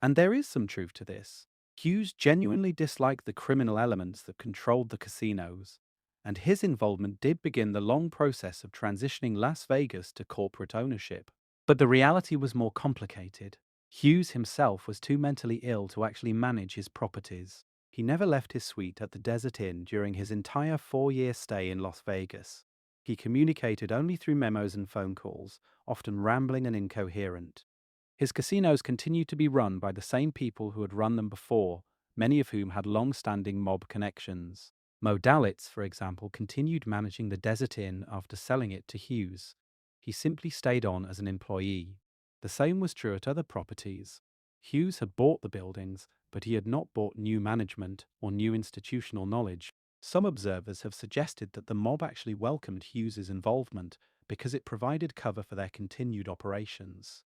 And there is some truth to this. Hughes genuinely disliked the criminal elements that controlled the casinos, and his involvement did begin the long process of transitioning Las Vegas to corporate ownership. But the reality was more complicated. Hughes himself was too mentally ill to actually manage his properties. He never left his suite at the Desert Inn during his entire 4-year stay in Las Vegas. He communicated only through memos and phone calls, often rambling and incoherent. His casinos continued to be run by the same people who had run them before, many of whom had long-standing mob connections. Moe Dalitz, for example, continued managing the Desert Inn after selling it to Hughes. He simply stayed on as an employee. The same was true at other properties. Hughes had bought the buildings, but he had not bought new management or new institutional knowledge. Some observers have suggested that the mob actually welcomed Hughes's involvement because it provided cover for their continued operations.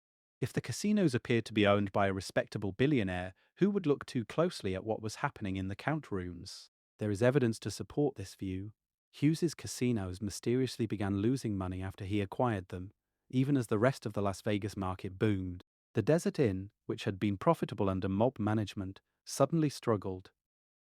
If the casinos appeared to be owned by a respectable billionaire, who would look too closely at what was happening in the count rooms? There is evidence to support this view. Hughes's casinos mysteriously began losing money after he acquired them, even as the rest of the Las Vegas market boomed. The Desert Inn, which had been profitable under mob management, suddenly struggled.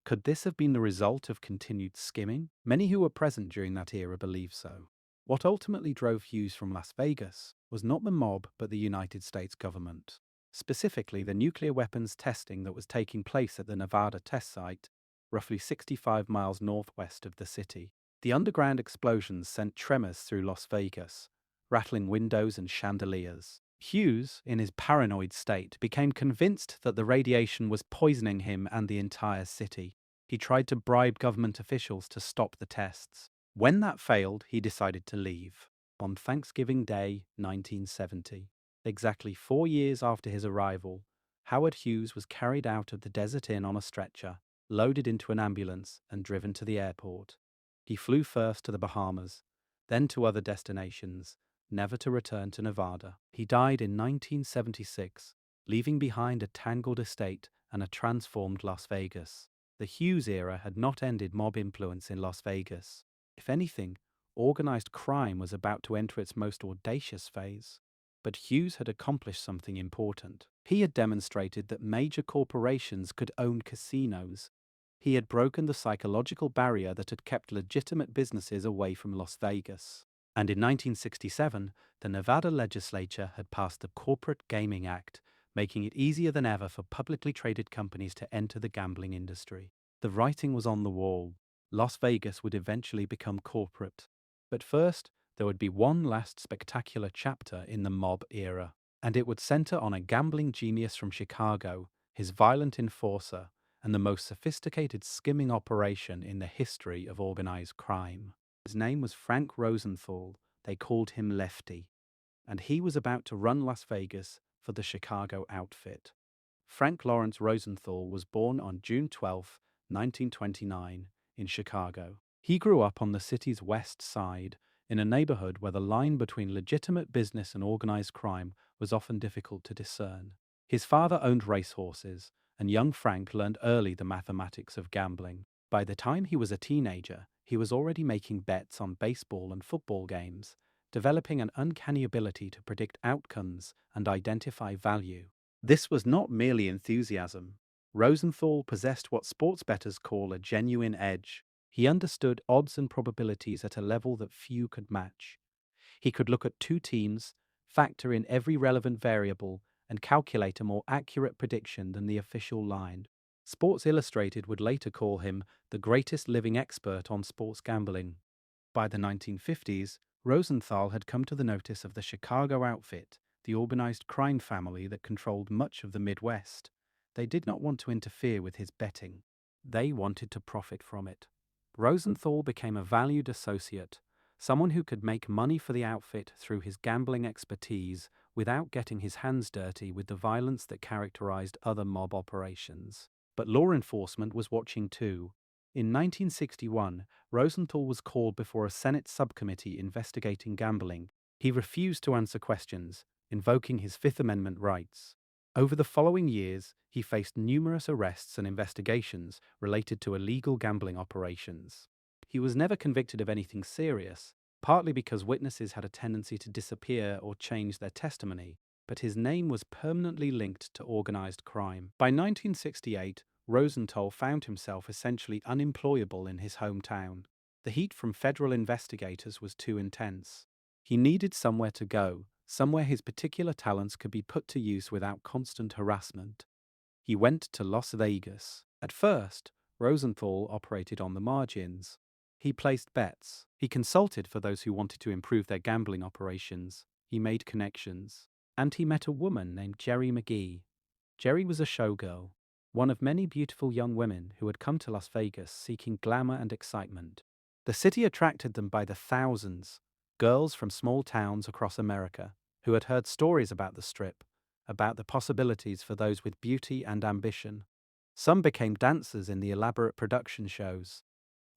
Could this have been the result of continued skimming? Many who were present during that era believe so. What ultimately drove Hughes from Las Vegas was not the mob but the United States government. Specifically, the nuclear weapons testing that was taking place at the Nevada test site, roughly 65 miles northwest of the city. The underground explosions sent tremors through Las Vegas, rattling windows and chandeliers. Hughes, in his paranoid state, became convinced that the radiation was poisoning him and the entire city. He tried to bribe government officials to stop the tests. When that failed, he decided to leave. On Thanksgiving Day, 1970, exactly 4 years after his arrival, Howard Hughes was carried out of the Desert Inn on a stretcher, loaded into an ambulance, and driven to the airport. He flew first to the Bahamas, then to other destinations, never to return to Nevada. He died in 1976, leaving behind a tangled estate and a transformed Las Vegas. The Hughes era had not ended mob influence in Las Vegas. If anything, organized crime was about to enter its most audacious phase. But Hughes had accomplished something important. He had demonstrated that major corporations could own casinos. He had broken the psychological barrier that had kept legitimate businesses away from Las Vegas. And in 1967, the Nevada legislature had passed the Corporate Gaming Act, making it easier than ever for publicly traded companies to enter the gambling industry. The writing was on the wall. Las Vegas would eventually become corporate. But first, there would be one last spectacular chapter in the mob era, and it would center on a gambling genius from Chicago, his violent enforcer, and the most sophisticated skimming operation in the history of organized crime. His name was Frank Rosenthal. They called him Lefty, and he was about to run Las Vegas for the Chicago outfit. Frank Lawrence Rosenthal was born on June 12, 1929, in Chicago. He grew up on the city's west side, in a neighborhood where the line between legitimate business and organized crime was often difficult to discern. His father owned racehorses, and young Frank learned early the mathematics of gambling. By the time he was a teenager, he was already making bets on baseball and football games, developing an uncanny ability to predict outcomes and identify value. This was not merely enthusiasm. Rosenthal possessed what sports bettors call a genuine edge. He understood odds and probabilities at a level that few could match. He could look at two teams, factor in every relevant variable, and calculate a more accurate prediction than the official line. Sports Illustrated would later call him the greatest living expert on sports gambling. By the 1950s, Rosenthal had come to the notice of the Chicago outfit, the organized crime family that controlled much of the Midwest. They did not want to interfere with his betting. They wanted to profit from it. Rosenthal became a valued associate, someone who could make money for the outfit through his gambling expertise without getting his hands dirty with the violence that characterized other mob operations. But law enforcement was watching too. In 1961, Rosenthal was called before a Senate subcommittee investigating gambling. He refused to answer questions, invoking his Fifth Amendment rights. Over the following years, he faced numerous arrests and investigations related to illegal gambling operations. He was never convicted of anything serious, partly because witnesses had a tendency to disappear or change their testimony, but his name was permanently linked to organized crime. By 1968, Rosenthal found himself essentially unemployable in his hometown. The heat from federal investigators was too intense. He needed somewhere to go, somewhere his particular talents could be put to use without constant harassment. He went to Las Vegas. At first, Rosenthal operated on the margins. He placed bets. He consulted for those who wanted to improve their gambling operations. He made connections. And he met a woman named Jerry McGee. Jerry was a showgirl, one of many beautiful young women who had come to Las Vegas seeking glamour and excitement. The city attracted them by the thousands, girls from small towns across America who had heard stories about the Strip, about the possibilities for those with beauty and ambition. Some became dancers in the elaborate production shows.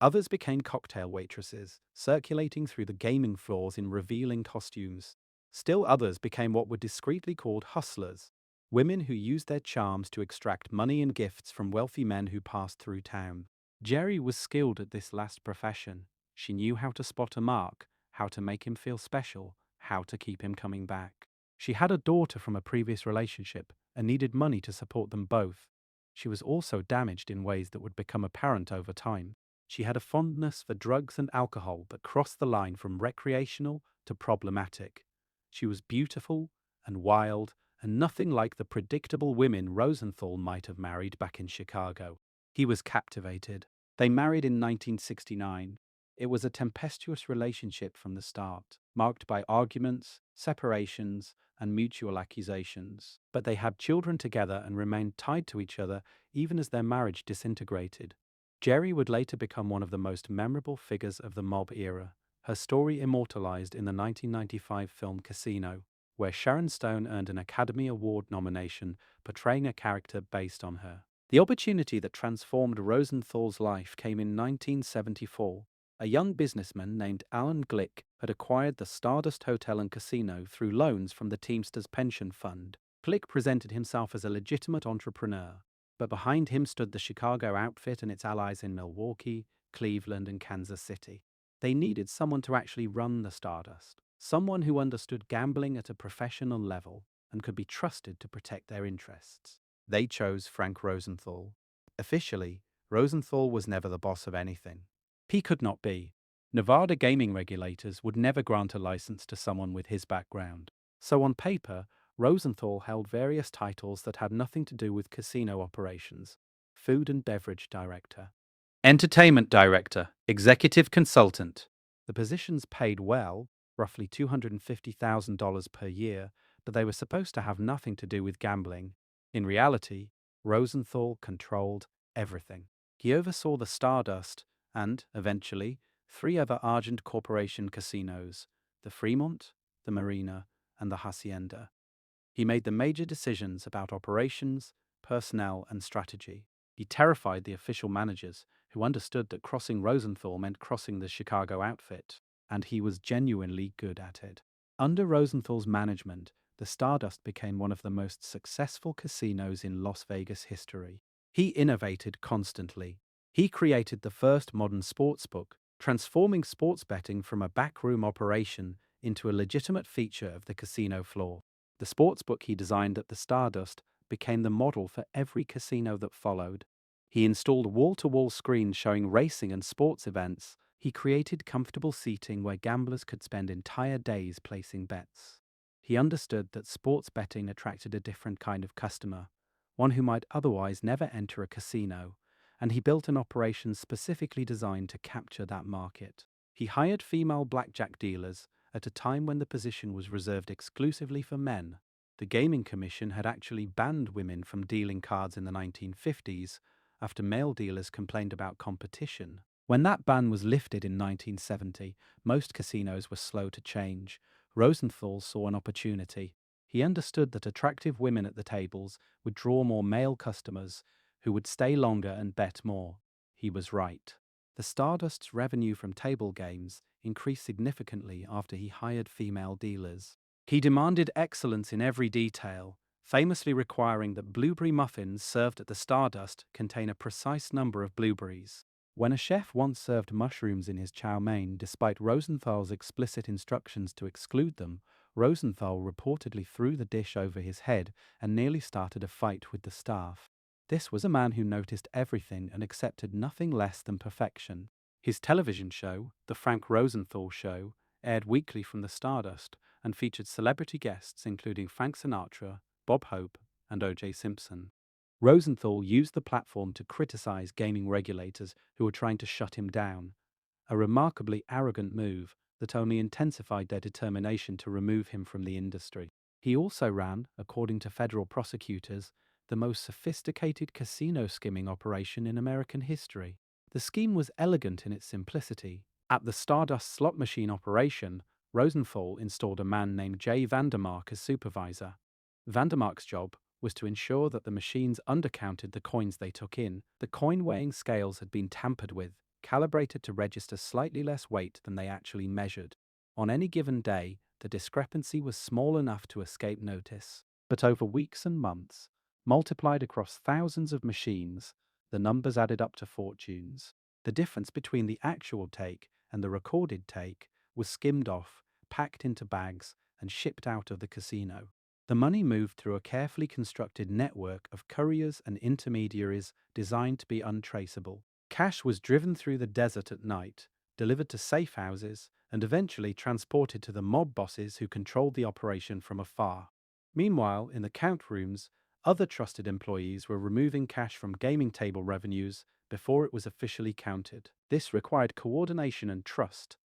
Others became cocktail waitresses, circulating through the gaming floors in revealing costumes. Still others became what were discreetly called hustlers, women who used their charms to extract money and gifts from wealthy men who passed through town. Jerry was skilled at this last profession. She knew how to spot a mark, how to make him feel special, how to keep him coming back. She had a daughter from a previous relationship and needed money to support them both. She was also damaged in ways that would become apparent over time. She had a fondness for drugs and alcohol that crossed the line from recreational to problematic. She was beautiful and wild and nothing like the predictable women Rosenthal might have married back in Chicago. He was captivated. They married in 1969. It was a tempestuous relationship from the start, marked by arguments, separations, and mutual accusations. But they had children together and remained tied to each other even as their marriage disintegrated. Jerry would later become one of the most memorable figures of the mob era, her story immortalized in the 1995 film Casino, where Sharon Stone earned an Academy Award nomination portraying a character based on her. The opportunity that transformed Rosenthal's life came in 1974. A young businessman named Alan Glick had acquired the Stardust Hotel and Casino through loans from the Teamsters pension fund. Glick presented himself as a legitimate entrepreneur, but behind him stood the Chicago outfit and its allies in Milwaukee, Cleveland, and Kansas City. They needed someone to actually run the Stardust, someone who understood gambling at a professional level and could be trusted to protect their interests. They chose Frank Rosenthal. Officially, Rosenthal was never the boss of anything. He could not be. Nevada gaming regulators would never grant a license to someone with his background. So on paper, Rosenthal held various titles that had nothing to do with casino operations: food and beverage director, entertainment director, executive consultant. The positions paid well, roughly $250,000 per year, but they were supposed to have nothing to do with gambling. In reality, Rosenthal controlled everything. He oversaw the Stardust and, eventually, three other Argent Corporation casinos: the Fremont, the Marina, and the Hacienda. He made the major decisions about operations, personnel, and strategy. He terrified the official managers, who understood that crossing Rosenthal meant crossing the Chicago outfit, and he was genuinely good at it. Under Rosenthal's management, the Stardust became one of the most successful casinos in Las Vegas history. He innovated constantly. He created the first modern sportsbook, transforming sports betting from a backroom operation into a legitimate feature of the casino floor. The sportsbook he designed at the Stardust became the model for every casino that followed. He installed wall-to-wall screens showing racing and sports events. He created comfortable seating where gamblers could spend entire days placing bets. He understood that sports betting attracted a different kind of customer, one who might otherwise never enter a casino, and he built an operation specifically designed to capture that market. He hired female blackjack dealers at a time when the position was reserved exclusively for men. The Gaming Commission had actually banned women from dealing cards in the 1950s after male dealers complained about competition. When that ban was lifted in 1970, most casinos were slow to change. Rosenthal saw an opportunity. He understood that attractive women at the tables would draw more male customers who would stay longer and bet more. He was right. The Stardust's revenue from table games increased significantly after he hired female dealers. He demanded excellence in every detail, famously requiring that blueberry muffins served at the Stardust contain a precise number of blueberries. When a chef once served mushrooms in his chow mein despite Rosenthal's explicit instructions to exclude them, Rosenthal reportedly threw the dish over his head and nearly started a fight with the staff. This was a man who noticed everything and accepted nothing less than perfection. His television show, The Frank Rosenthal Show, aired weekly from the Stardust and featured celebrity guests including Frank Sinatra, Bob Hope, and O.J. Simpson. Rosenthal used the platform to criticize gaming regulators who were trying to shut him down, a remarkably arrogant move that only intensified their determination to remove him from the industry. He also ran, according to federal prosecutors, the most sophisticated casino skimming operation in American history. The scheme was elegant in its simplicity. At the Stardust slot machine operation, Rosenthal installed a man named Jay Vandermark as supervisor. Vandermark's job was to ensure that the machines undercounted the coins they took in. The coin weighing scales had been tampered with, calibrated to register slightly less weight than they actually measured. On any given day, the discrepancy was small enough to escape notice. But over weeks and months, multiplied across thousands of machines, the numbers added up to fortunes. The difference between the actual take and the recorded take was skimmed off, packed into bags, and shipped out of the casino. The money moved through a carefully constructed network of couriers and intermediaries designed to be untraceable. Cash was driven through the desert at night, delivered to safe houses, and eventually transported to the mob bosses who controlled the operation from afar. Meanwhile, in the count rooms, other trusted employees were removing cash from gaming table revenues before it was officially counted. This required coordination and trust.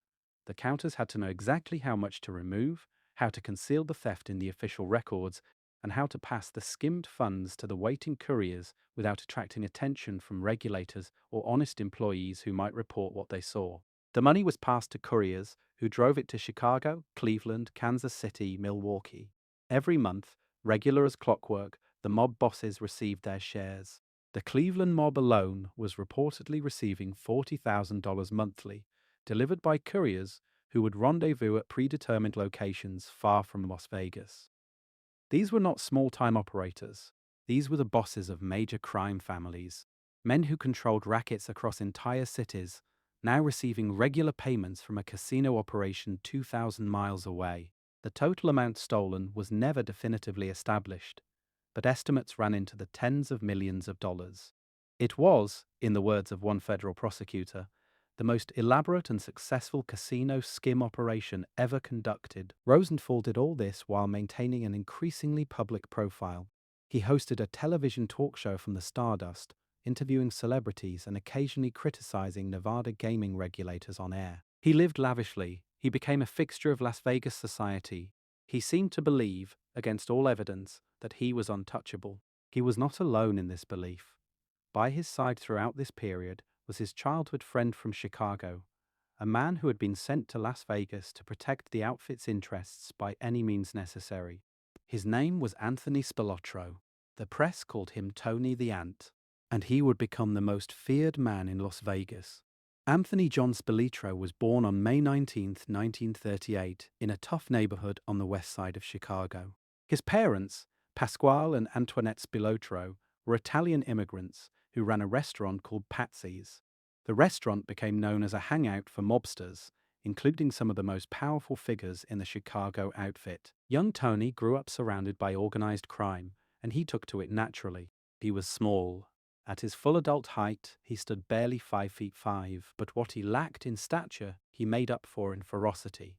The counters had to know exactly how much to remove, how to conceal the theft in the official records, and how to pass the skimmed funds to the waiting couriers without attracting attention from regulators or honest employees who might report what they saw. The money was passed to couriers who drove it to Chicago, Cleveland, Kansas City, Milwaukee. Every month, regular as clockwork, the mob bosses received their shares. The Cleveland mob alone was reportedly receiving $40,000 monthly, delivered by couriers who would rendezvous at predetermined locations far from Las Vegas. These were not small-time operators. These were the bosses of major crime families, men who controlled rackets across entire cities, now receiving regular payments from a casino operation 2,000 miles away. The total amount stolen was never definitively established, but estimates ran into the tens of millions of dollars. It was, in the words of one federal prosecutor, the most elaborate and successful casino skim operation ever conducted. Rosenthal did all this while maintaining an increasingly public profile. He hosted a television talk show from the Stardust, interviewing celebrities and occasionally criticizing Nevada gaming regulators on air. He lived lavishly. He became a fixture of Las Vegas society. He seemed to believe, against all evidence, that he was untouchable. He was not alone in this belief. By his side throughout this period was his childhood friend from Chicago, a man who had been sent to Las Vegas to protect the outfit's interests by any means necessary. His name was Anthony Spilotro. The press called him Tony the Ant, and he would become the most feared man in Las Vegas. Anthony John Spilotro was born on May 19, 1938, in a tough neighborhood on the west side of Chicago. His parents, Pasquale and Antoinette Spilotro, were Italian immigrants who ran a restaurant called Patsy's. The restaurant became known as a hangout for mobsters, including some of the most powerful figures in the Chicago outfit. Young Tony grew up surrounded by organized crime, and he took to it naturally. He was small. At his full adult height, he stood barely 5'5", but what he lacked in stature, he made up for in ferocity.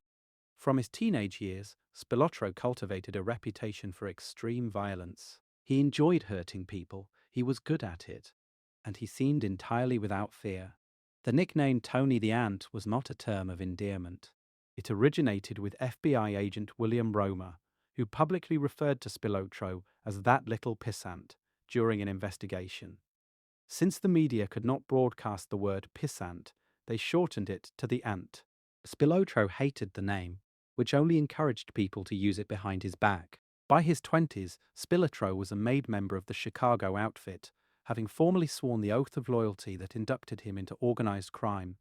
From his teenage years, Spilotro cultivated a reputation for extreme violence. He enjoyed hurting people, he was good at it, and he seemed entirely without fear. The nickname Tony the Ant was not a term of endearment. It originated with FBI agent William Romer, who publicly referred to Spilotro as that little pissant during an investigation. Since the media could not broadcast the word pissant, they shortened it to the Ant. Spilotro hated the name, which only encouraged people to use it behind his back. By his 20s, Spilotro was a made member of the Chicago outfit, having formally sworn the oath of loyalty that inducted him into organized crime.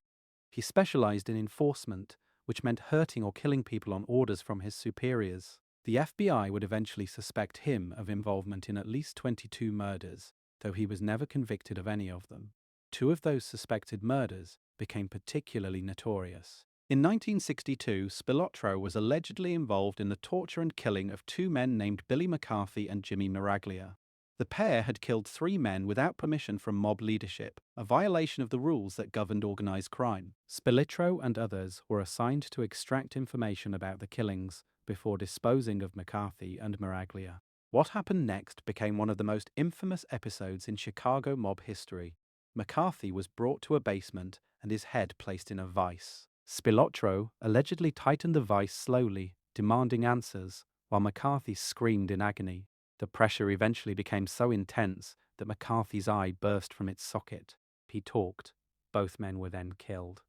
He specialized in enforcement, which meant hurting or killing people on orders from his superiors. The FBI would eventually suspect him of involvement in at least 22 murders, though he was never convicted of any of them. 2 of those suspected murders became particularly notorious. In 1962, Spilotro was allegedly involved in the torture and killing of 2 men named Billy McCarthy and Jimmy Miraglia. The pair had killed 3 men without permission from mob leadership, a violation of the rules that governed organized crime. Spilotro and others were assigned to extract information about the killings before disposing of McCarthy and Miraglia. What happened next became one of the most infamous episodes in Chicago mob history. McCarthy was brought to a basement and his head placed in a vice. Spilotro allegedly tightened the vice slowly, demanding answers, while McCarthy screamed in agony. The pressure eventually became so intense that McCarthy's eye burst from its socket. He talked. Both men were then killed.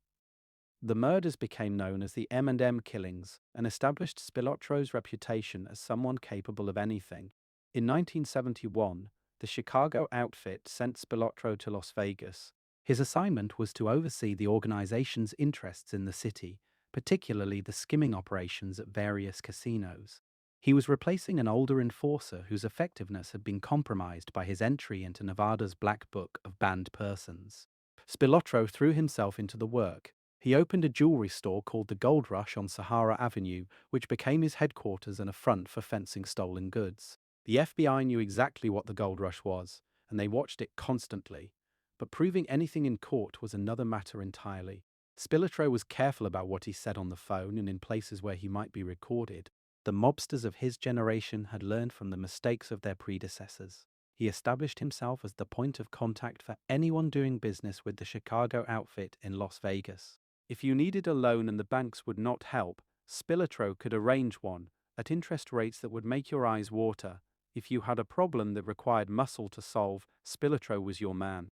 The murders became known as the M&M killings and established Spilotro's reputation as someone capable of anything. In 1971, the Chicago outfit sent Spilotro to Las Vegas. His assignment was to oversee the organization's interests in the city, particularly the skimming operations at various casinos. He was replacing an older enforcer whose effectiveness had been compromised by his entry into Nevada's Black Book of Banned Persons. Spilotro threw himself into the work. He opened a jewelry store called the Gold Rush on Sahara Avenue, which became his headquarters and a front for fencing stolen goods. The FBI knew exactly what the Gold Rush was, and they watched it constantly. But proving anything in court was another matter entirely. Spilotro was careful about what he said on the phone and in places where he might be recorded. The mobsters of his generation had learned from the mistakes of their predecessors. He established himself as the point of contact for anyone doing business with the Chicago outfit in Las Vegas. If you needed a loan and the banks would not help, Spilotro could arrange one at interest rates that would make your eyes water. If you had a problem that required muscle to solve, Spilotro was your man.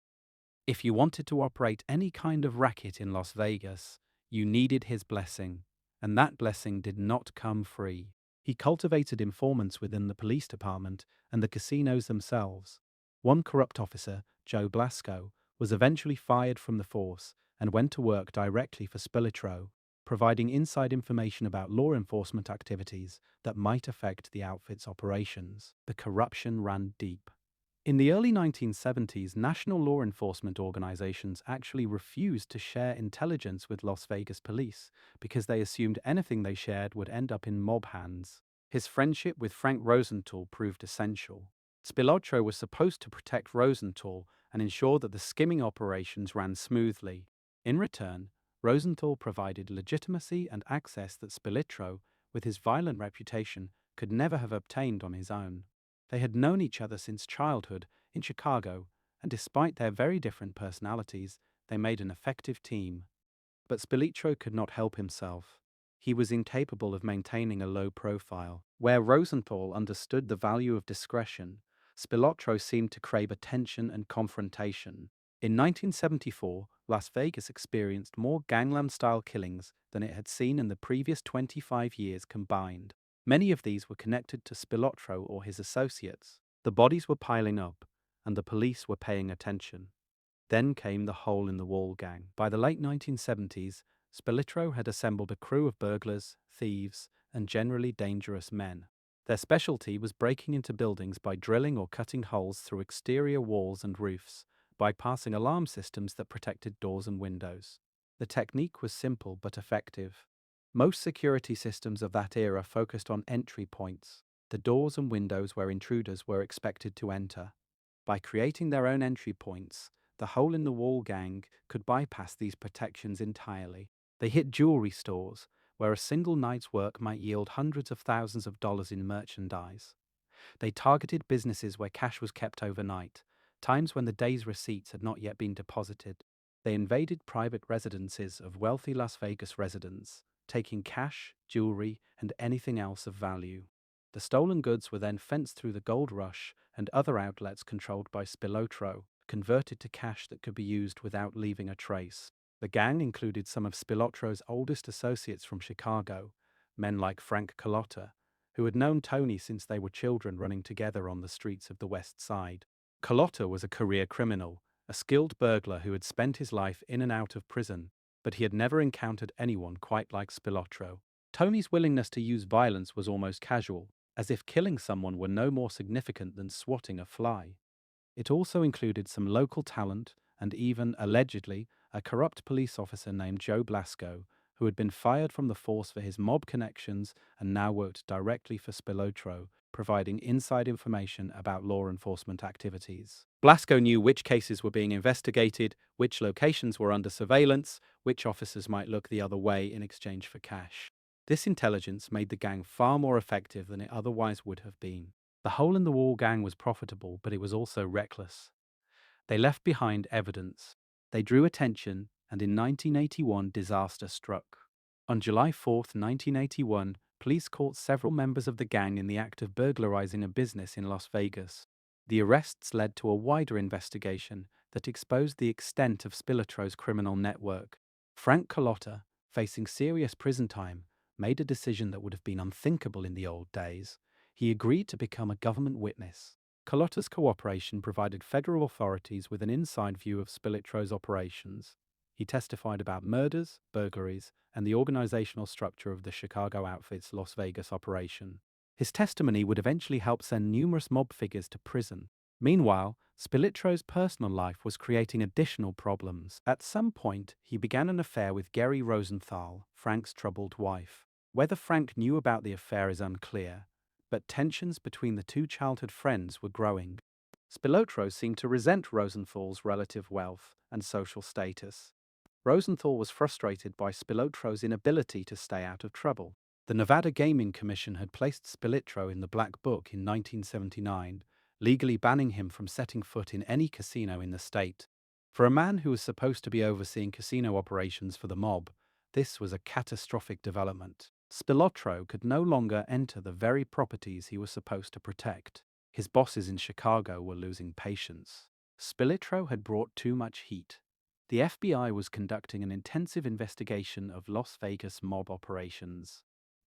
If you wanted to operate any kind of racket in Las Vegas, you needed his blessing, and that blessing did not come free. He cultivated informants within the police department and the casinos themselves. One corrupt officer, Joe Blasco, was eventually fired from the force and went to work directly for Spilotro, providing inside information about law enforcement activities that might affect the outfit's operations. The corruption ran deep. In the early 1970s, national law enforcement organizations actually refused to share intelligence with Las Vegas police because they assumed anything they shared would end up in mob hands. His friendship with Frank Rosenthal proved essential. Spilotro was supposed to protect Rosenthal and ensure that the skimming operations ran smoothly. In return, Rosenthal provided legitimacy and access that Spilotro, with his violent reputation, could never have obtained on his own. They had known each other since childhood in Chicago, and despite their very different personalities, they made an effective team. But Spilotro could not help himself. He was incapable of maintaining a low profile. Where Rosenthal understood the value of discretion, Spilotro seemed to crave attention and confrontation. In 1974, Las Vegas experienced more gangland-style killings than it had seen in the previous 25 years combined. Many of these were connected to Spilotro or his associates. The bodies were piling up, and the police were paying attention. Then came the hole-in-the-wall gang. By the late 1970s, Spilotro had assembled a crew of burglars, thieves, and generally dangerous men. Their specialty was breaking into buildings by drilling or cutting holes through exterior walls and roofs, bypassing alarm systems that protected doors and windows. The technique was simple but effective. Most security systems of that era focused on entry points, the doors and windows where intruders were expected to enter. By creating their own entry points, the hole-in-the-wall gang could bypass these protections entirely. They hit jewelry stores, where a single night's work might yield hundreds of thousands of dollars in merchandise. They targeted businesses where cash was kept overnight, times when the day's receipts had not yet been deposited. They invaded private residences of wealthy Las Vegas residents, taking cash, jewelry, and anything else of value. The stolen goods were then fenced through the gold rush and other outlets controlled by Spilotro, converted to cash that could be used without leaving a trace. The gang included some of Spilotro's oldest associates from Chicago, men like Frank Carlotta, who had known Tony since they were children running together on the streets of the West Side. Carlotta was a career criminal, a skilled burglar who had spent his life in and out of prison, but he had never encountered anyone quite like Spilotro. Tony's willingness to use violence was almost casual, as if killing someone were no more significant than swatting a fly. It also included some local talent and even, allegedly, a corrupt police officer named Joe Blasco, who had been fired from the force for his mob connections and now worked directly for Spilotro, providing inside information about law enforcement activities. Blasco knew which cases were being investigated, which locations were under surveillance, which officers might look the other way in exchange for cash. This intelligence made the gang far more effective than it otherwise would have been. The hole-in-the-wall gang was profitable, but it was also reckless. They left behind evidence. They drew attention, and in 1981, disaster struck. On July 4th, 1981, police caught several members of the gang in the act of burglarizing a business in Las Vegas. The arrests led to a wider investigation that exposed the extent of Spilotro's criminal network. Frank Carlotta, facing serious prison time, made a decision that would have been unthinkable in the old days. He agreed to become a government witness. Carlotta's cooperation provided federal authorities with an inside view of Spilotro's operations. He testified about murders, burglaries, and the organizational structure of the Chicago outfit's Las Vegas operation. His testimony would eventually help send numerous mob figures to prison. Meanwhile, Spilotro's personal life was creating additional problems. At some point, he began an affair with Geri Rosenthal, Frank's troubled wife. Whether Frank knew about the affair is unclear, but tensions between the two childhood friends were growing. Spilotro seemed to resent Rosenthal's relative wealth and social status. Rosenthal was frustrated by Spilotro's inability to stay out of trouble. The Nevada Gaming Commission had placed Spilotro in the Black Book in 1979, legally banning him from setting foot in any casino in the state. For a man who was supposed to be overseeing casino operations for the mob, this was a catastrophic development. Spilotro could no longer enter the very properties he was supposed to protect. His bosses in Chicago were losing patience. Spilotro had brought too much heat. The FBI was conducting an intensive investigation of Las Vegas mob operations.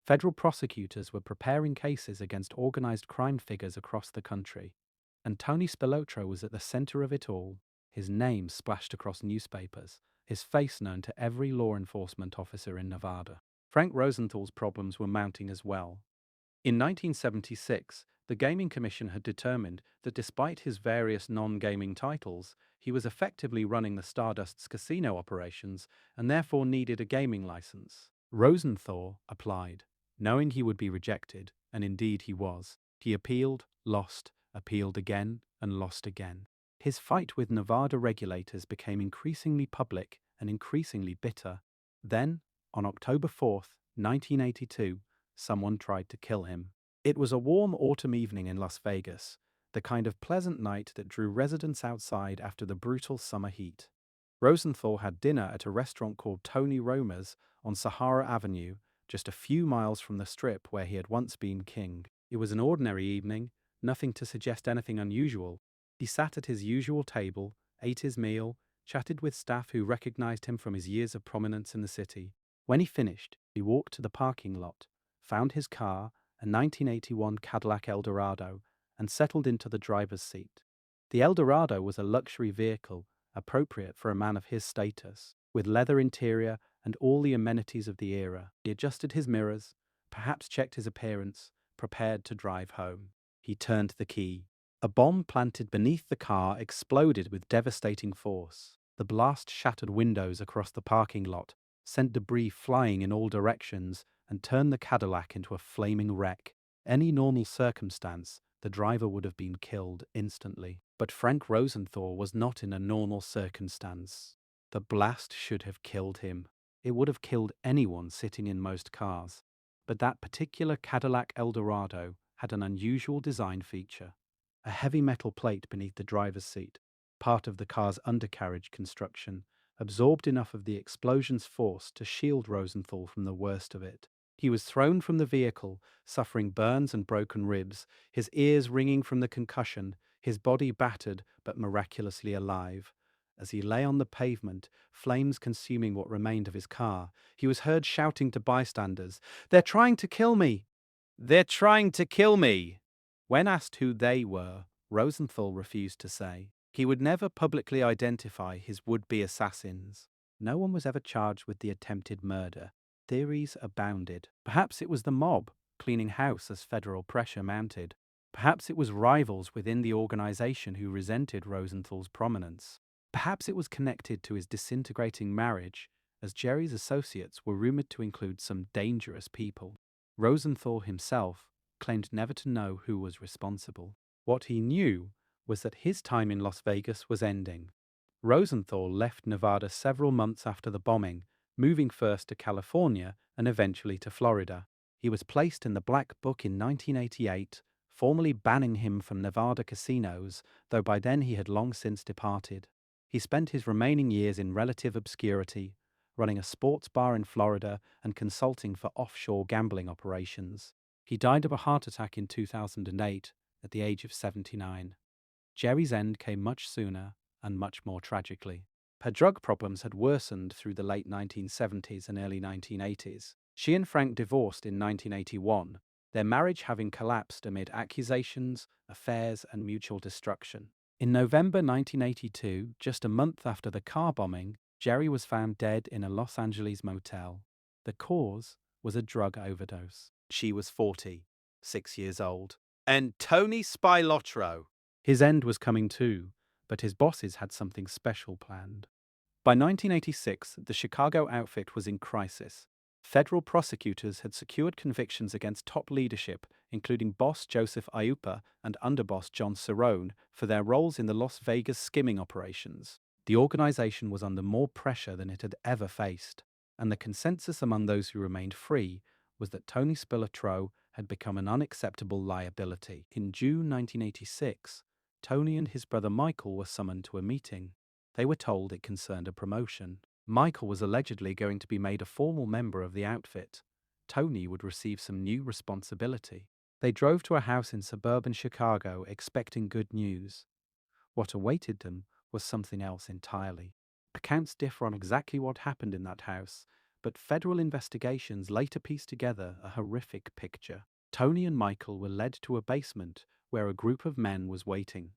Federal prosecutors were preparing cases against organized crime figures across the country, and Tony Spilotro was at the center of it all. His name splashed across newspapers, his face known to every law enforcement officer in Nevada. Frank Rosenthal's problems were mounting as well. In 1976, the Gaming Commission had determined that despite his various non-gaming titles, he was effectively running the Stardust's casino operations and therefore needed a gaming license. Rosenthal applied, knowing he would be rejected, and indeed he was. He appealed, lost, appealed again, and lost again. His fight with Nevada regulators became increasingly public and increasingly bitter. Then, on October 4th, 1982, someone tried to kill him. It was a warm autumn evening in Las Vegas, the kind of pleasant night that drew residents outside after the brutal summer heat. Rosenthal had dinner at a restaurant called Tony Roma's on Sahara Avenue, just a few miles from the strip where he had once been king. It was an ordinary evening, nothing to suggest anything unusual. He sat at his usual table, ate his meal, chatted with staff who recognized him from his years of prominence in the city. When he finished, he walked to the parking lot, found his car, a 1981 Cadillac Eldorado, and settled into the driver's seat. The Eldorado was a luxury vehicle, appropriate for a man of his status, with leather interior and all the amenities of the era. He adjusted his mirrors, perhaps checked his appearance, prepared to drive home. He turned the key. A bomb planted beneath the car exploded with devastating force. The blast shattered windows across the parking lot, sent debris flying in all directions, and turned the Cadillac into a flaming wreck. Any normal circumstance, the driver would have been killed instantly. But Frank Rosenthal was not in a normal circumstance. The blast should have killed him. It would have killed anyone sitting in most cars. But that particular Cadillac Eldorado had an unusual design feature. A heavy metal plate beneath the driver's seat, part of the car's undercarriage construction, absorbed enough of the explosion's force to shield Rosenthal from the worst of it. He was thrown from the vehicle, suffering burns and broken ribs, his ears ringing from the concussion, his body battered but miraculously alive. As he lay on the pavement, flames consuming what remained of his car, he was heard shouting to bystanders, "They're trying to kill me! They're trying to kill me!" When asked who they were, Rosenthal refused to say. He would never publicly identify his would-be assassins. No one was ever charged with the attempted murder. Theories abounded. Perhaps it was the mob, cleaning house as federal pressure mounted. Perhaps it was rivals within the organization who resented Rosenthal's prominence. Perhaps it was connected to his disintegrating marriage, as Jerry's associates were rumored to include some dangerous people. Rosenthal himself claimed never to know who was responsible. What he knew was that his time in Las Vegas was ending. Rosenthal left Nevada several months after the bombing, moving first to California and eventually to Florida. He was placed in the Black Book in 1988, formally banning him from Nevada casinos, though by then he had long since departed. He spent his remaining years in relative obscurity, running a sports bar in Florida and consulting for offshore gambling operations. He died of a heart attack in 2008 at the age of 79. Jerry's end came much sooner and much more tragically. Her drug problems had worsened through the late 1970s and early 1980s. She and Frank divorced in 1981, their marriage having collapsed amid accusations, affairs, and mutual destruction. In November 1982, just a month after the car bombing, Jerry was found dead in a Los Angeles motel. The cause was a drug overdose. She was 40, 6 years old. And Tony Spilotro. His end was coming too, but his bosses had something special planned. By 1986, the Chicago outfit was in crisis. Federal prosecutors had secured convictions against top leadership, including boss Joseph Iuppa and underboss John Cerrone, for their roles in the Las Vegas skimming operations. The organization was under more pressure than it had ever faced, and the consensus among those who remained free was that Tony Spilotro had become an unacceptable liability. In June 1986, Tony and his brother Michael were summoned to a meeting. They were told it concerned a promotion. Michael was allegedly going to be made a formal member of the outfit. Tony would receive some new responsibility. They drove to a house in suburban Chicago expecting good news. What awaited them was something else entirely. Accounts differ on exactly what happened in that house, but federal investigations later pieced together a horrific picture. Tony and Michael were led to a basement where a group of men was waiting.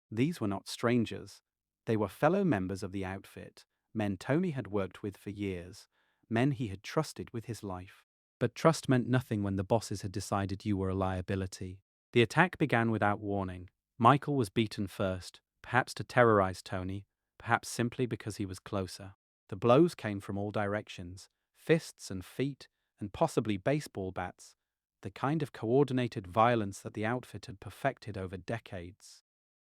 These were not strangers. They were fellow members of the outfit, men Tony had worked with for years, men he had trusted with his life. But trust meant nothing when the bosses had decided you were a liability. The attack began without warning. Michael was beaten first, perhaps to terrorize Tony, perhaps simply because he was closer. The blows came from all directions, fists and feet, and possibly baseball bats, the kind of coordinated violence that the outfit had perfected over decades.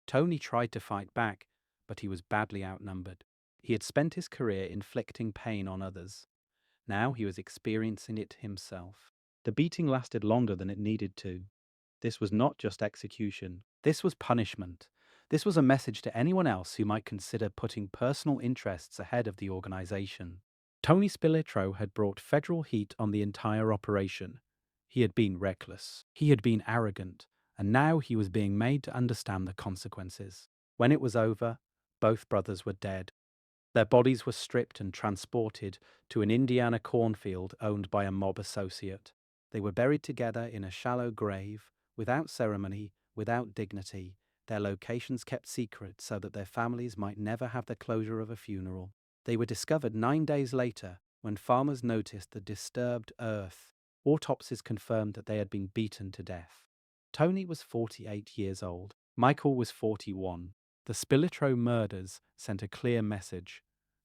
Tony tried to fight back, but he was badly outnumbered. He had spent his career inflicting pain on others. Now he was experiencing it himself. The beating lasted longer than it needed to. This was not just execution. This was punishment. This was a message to anyone else who might consider putting personal interests ahead of the organization. Tony Spilotro had brought federal heat on the entire operation. He had been reckless. He had been arrogant. And now he was being made to understand the consequences. When it was over, both brothers were dead. Their bodies were stripped and transported to an Indiana cornfield owned by a mob associate. They were buried together in a shallow grave, without ceremony, without dignity, their locations kept secret so that their families might never have the closure of a funeral. They were discovered 9 days later when farmers noticed the disturbed earth. Autopsies confirmed that they had been beaten to death. Tony was 48 years old. Michael was 41. The Spilotro murders sent a clear message.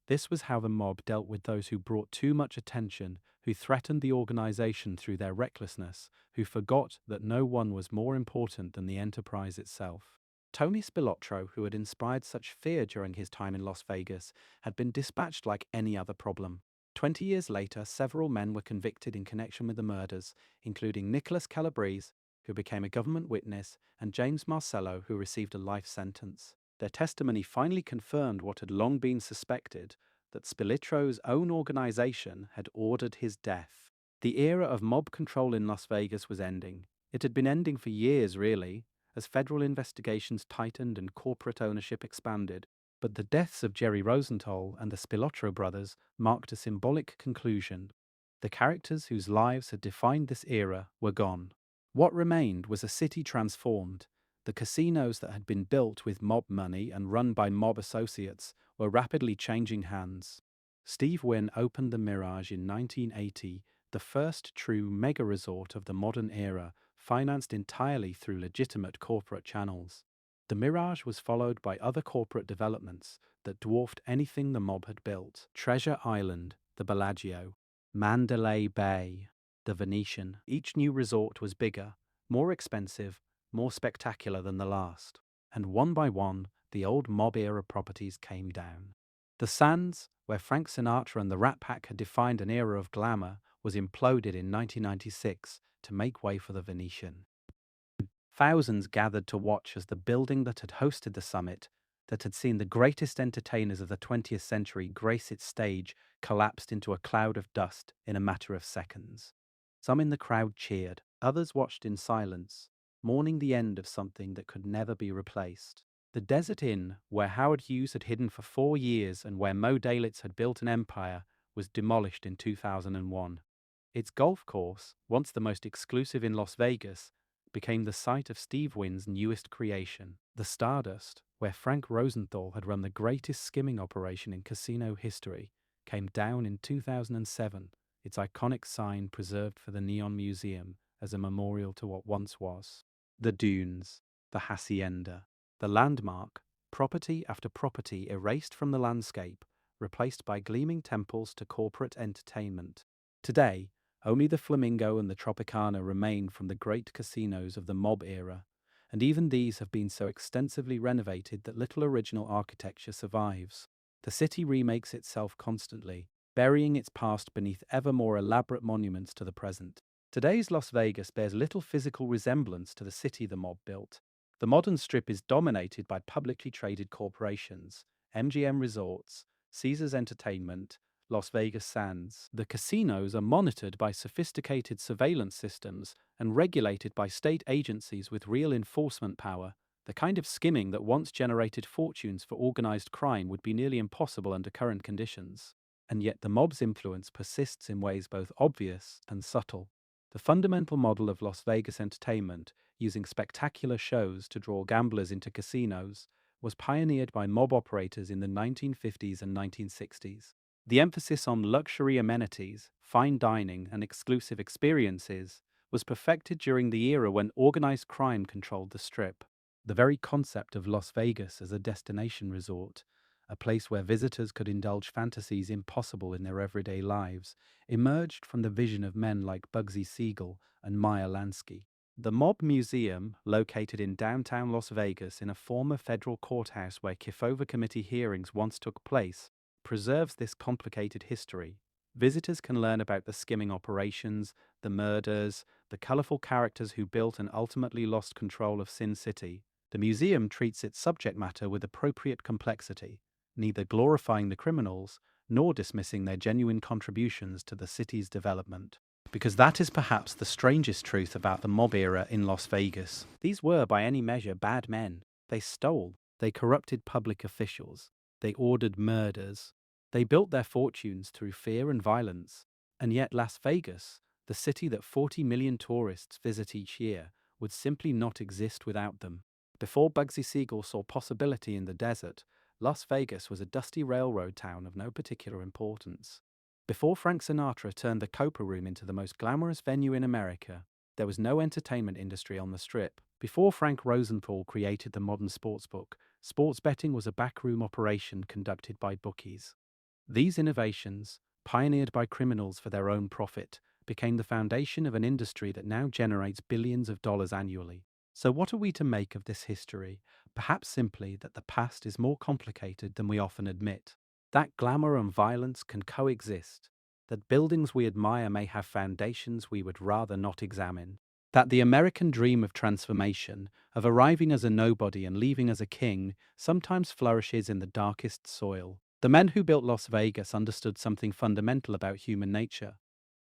This was how the mob dealt with those who brought too much attention, who threatened the organization through their recklessness, who forgot that no one was more important than the enterprise itself. Tony Spilotro, who had inspired such fear during his time in Las Vegas, had been dispatched like any other problem. 20 years later, several men were convicted in connection with the murders, including Nicholas Calabrese, who became a government witness, and James Marcello, who received a life sentence. Their testimony finally confirmed what had long been suspected, that Spilitro's own organization had ordered his death. The era of mob control in Las Vegas was ending. It had been ending for years, really, as federal investigations tightened and corporate ownership expanded. But the deaths of Jerry Rosenthal and the Spilotro brothers marked a symbolic conclusion. The characters whose lives had defined this era were gone. What remained was a city transformed. The casinos that had been built with mob money and run by mob associates were rapidly changing hands. Steve Wynn opened the Mirage in 1980, the first true mega resort of the modern era, financed entirely through legitimate corporate channels. The Mirage was followed by other corporate developments that dwarfed anything the mob had built. Treasure Island, the Bellagio, Mandalay Bay, the Venetian. Each new resort was bigger, more expensive, more spectacular than the last. And one by one, the old mob-era properties came down. The Sands, where Frank Sinatra and the Rat Pack had defined an era of glamour, was imploded in 1996 to make way for the Venetian. Thousands gathered to watch as the building that had hosted the summit, that had seen the greatest entertainers of the 20th century grace its stage, collapsed into a cloud of dust in a matter of seconds. Some in the crowd cheered, others watched in silence, mourning the end of something that could never be replaced. The Desert Inn, where Howard Hughes had hidden for 4 years and where Moe Dalitz had built an empire, was demolished in 2001. Its golf course, once the most exclusive in Las Vegas, became the site of Steve Wynn's newest creation, the Stardust, where Frank Rosenthal had run the greatest skimming operation in casino history, came down in 2007, its iconic sign preserved for the Neon Museum as a memorial to what once was. The dunes, the hacienda, the landmark, property after property erased from the landscape, replaced by gleaming temples to corporate entertainment. Today, only the Flamingo and the Tropicana remain from the great casinos of the mob era, and even these have been so extensively renovated that little original architecture survives. The city remakes itself constantly, burying its past beneath ever more elaborate monuments to the present. Today's Las Vegas bears little physical resemblance to the city the mob built. The modern strip is dominated by publicly traded corporations, MGM Resorts, Caesars Entertainment, Las Vegas Sands. The casinos are monitored by sophisticated surveillance systems and regulated by state agencies with real enforcement power. The kind of skimming that once generated fortunes for organized crime would be nearly impossible under current conditions. And yet the mob's influence persists in ways both obvious and subtle. The fundamental model of Las Vegas entertainment, using spectacular shows to draw gamblers into casinos, was pioneered by mob operators in the 1950s and 1960s. The emphasis on luxury amenities, fine dining, and exclusive experiences was perfected during the era when organized crime controlled the Strip. The very concept of Las Vegas as a destination resort, a place where visitors could indulge fantasies impossible in their everyday lives, emerged from the vision of men like Bugsy Siegel and Meyer Lansky. The Mob Museum, located in downtown Las Vegas in a former federal courthouse where Kefauver Committee hearings once took place, preserves this complicated history. Visitors can learn about the skimming operations, the murders, the colorful characters who built and ultimately lost control of Sin City. The museum treats its subject matter with appropriate complexity, neither glorifying the criminals nor dismissing their genuine contributions to the city's development. Because that is perhaps the strangest truth about the mob era in Las Vegas. These were, by any measure, bad men. They stole, they corrupted public officials, they ordered murders, they built their fortunes through fear and violence. And yet Las Vegas, the city that 40 million tourists visit each year, would simply not exist without them. Before Bugsy Siegel saw possibility in the desert, Las Vegas was a dusty railroad town of no particular importance. Before Frank Sinatra turned the Copa Room into the most glamorous venue in America, there was no entertainment industry on the Strip. Before Frank Rosenthal created the modern sportsbook, sports betting was a backroom operation conducted by bookies. These innovations, pioneered by criminals for their own profit, became the foundation of an industry that now generates billions of dollars annually. So what are we to make of this history? Perhaps simply that the past is more complicated than we often admit. That glamour and violence can coexist, that buildings we admire may have foundations we would rather not examine, that the American dream of transformation, of arriving as a nobody and leaving as a king, sometimes flourishes in the darkest soil. The men who built Las Vegas understood something fundamental about human nature.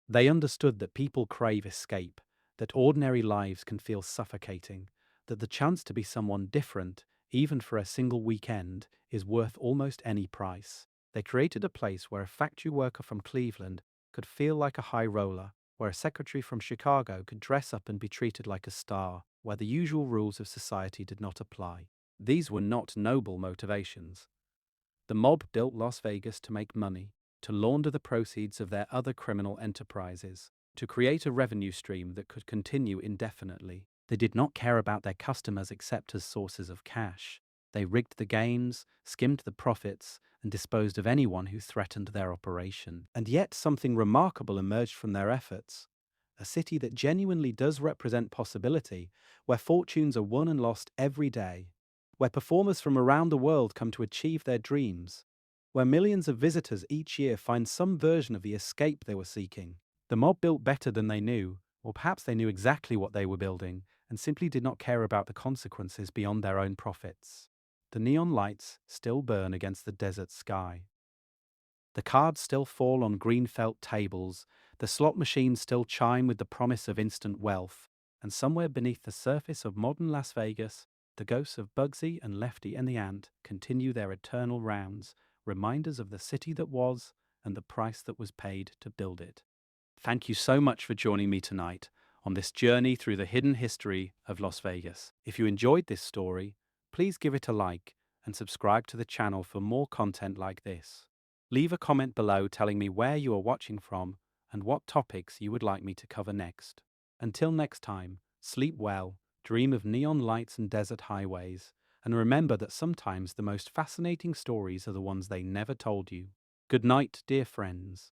They understood that people crave escape, that ordinary lives can feel suffocating, that the chance to be someone different, even for a single weekend, is worth almost any price. They created a place where a factory worker from Cleveland could feel like a high roller, where a secretary from Chicago could dress up and be treated like a star, where the usual rules of society did not apply. These were not noble motivations. The mob built Las Vegas to make money, to launder the proceeds of their other criminal enterprises, to create a revenue stream that could continue indefinitely. They did not care about their customers except as sources of cash. They rigged the games, skimmed the profits, and disposed of anyone who threatened their operation. And yet something remarkable emerged from their efforts. A city that genuinely does represent possibility, where fortunes are won and lost every day, where performers from around the world come to achieve their dreams, where millions of visitors each year find some version of the escape they were seeking. The mob built better than they knew, or perhaps they knew exactly what they were building and simply did not care about the consequences beyond their own profits. The neon lights still burn against the desert sky. The cards still fall on green felt tables, the slot machines still chime with the promise of instant wealth, and somewhere beneath the surface of modern Las Vegas, the ghosts of Bugsy and Lefty and the Ant continue their eternal rounds, reminders of the city that was and the price that was paid to build it. Thank you so much for joining me tonight on this journey through the hidden history of Las Vegas. If you enjoyed this story, please give it a like and subscribe to the channel for more content like this. Leave a comment below telling me where you are watching from and what topics you would like me to cover next. Until next time, sleep well, dream of neon lights and desert highways, and remember that sometimes the most fascinating stories are the ones they never told you. Good night, dear friends.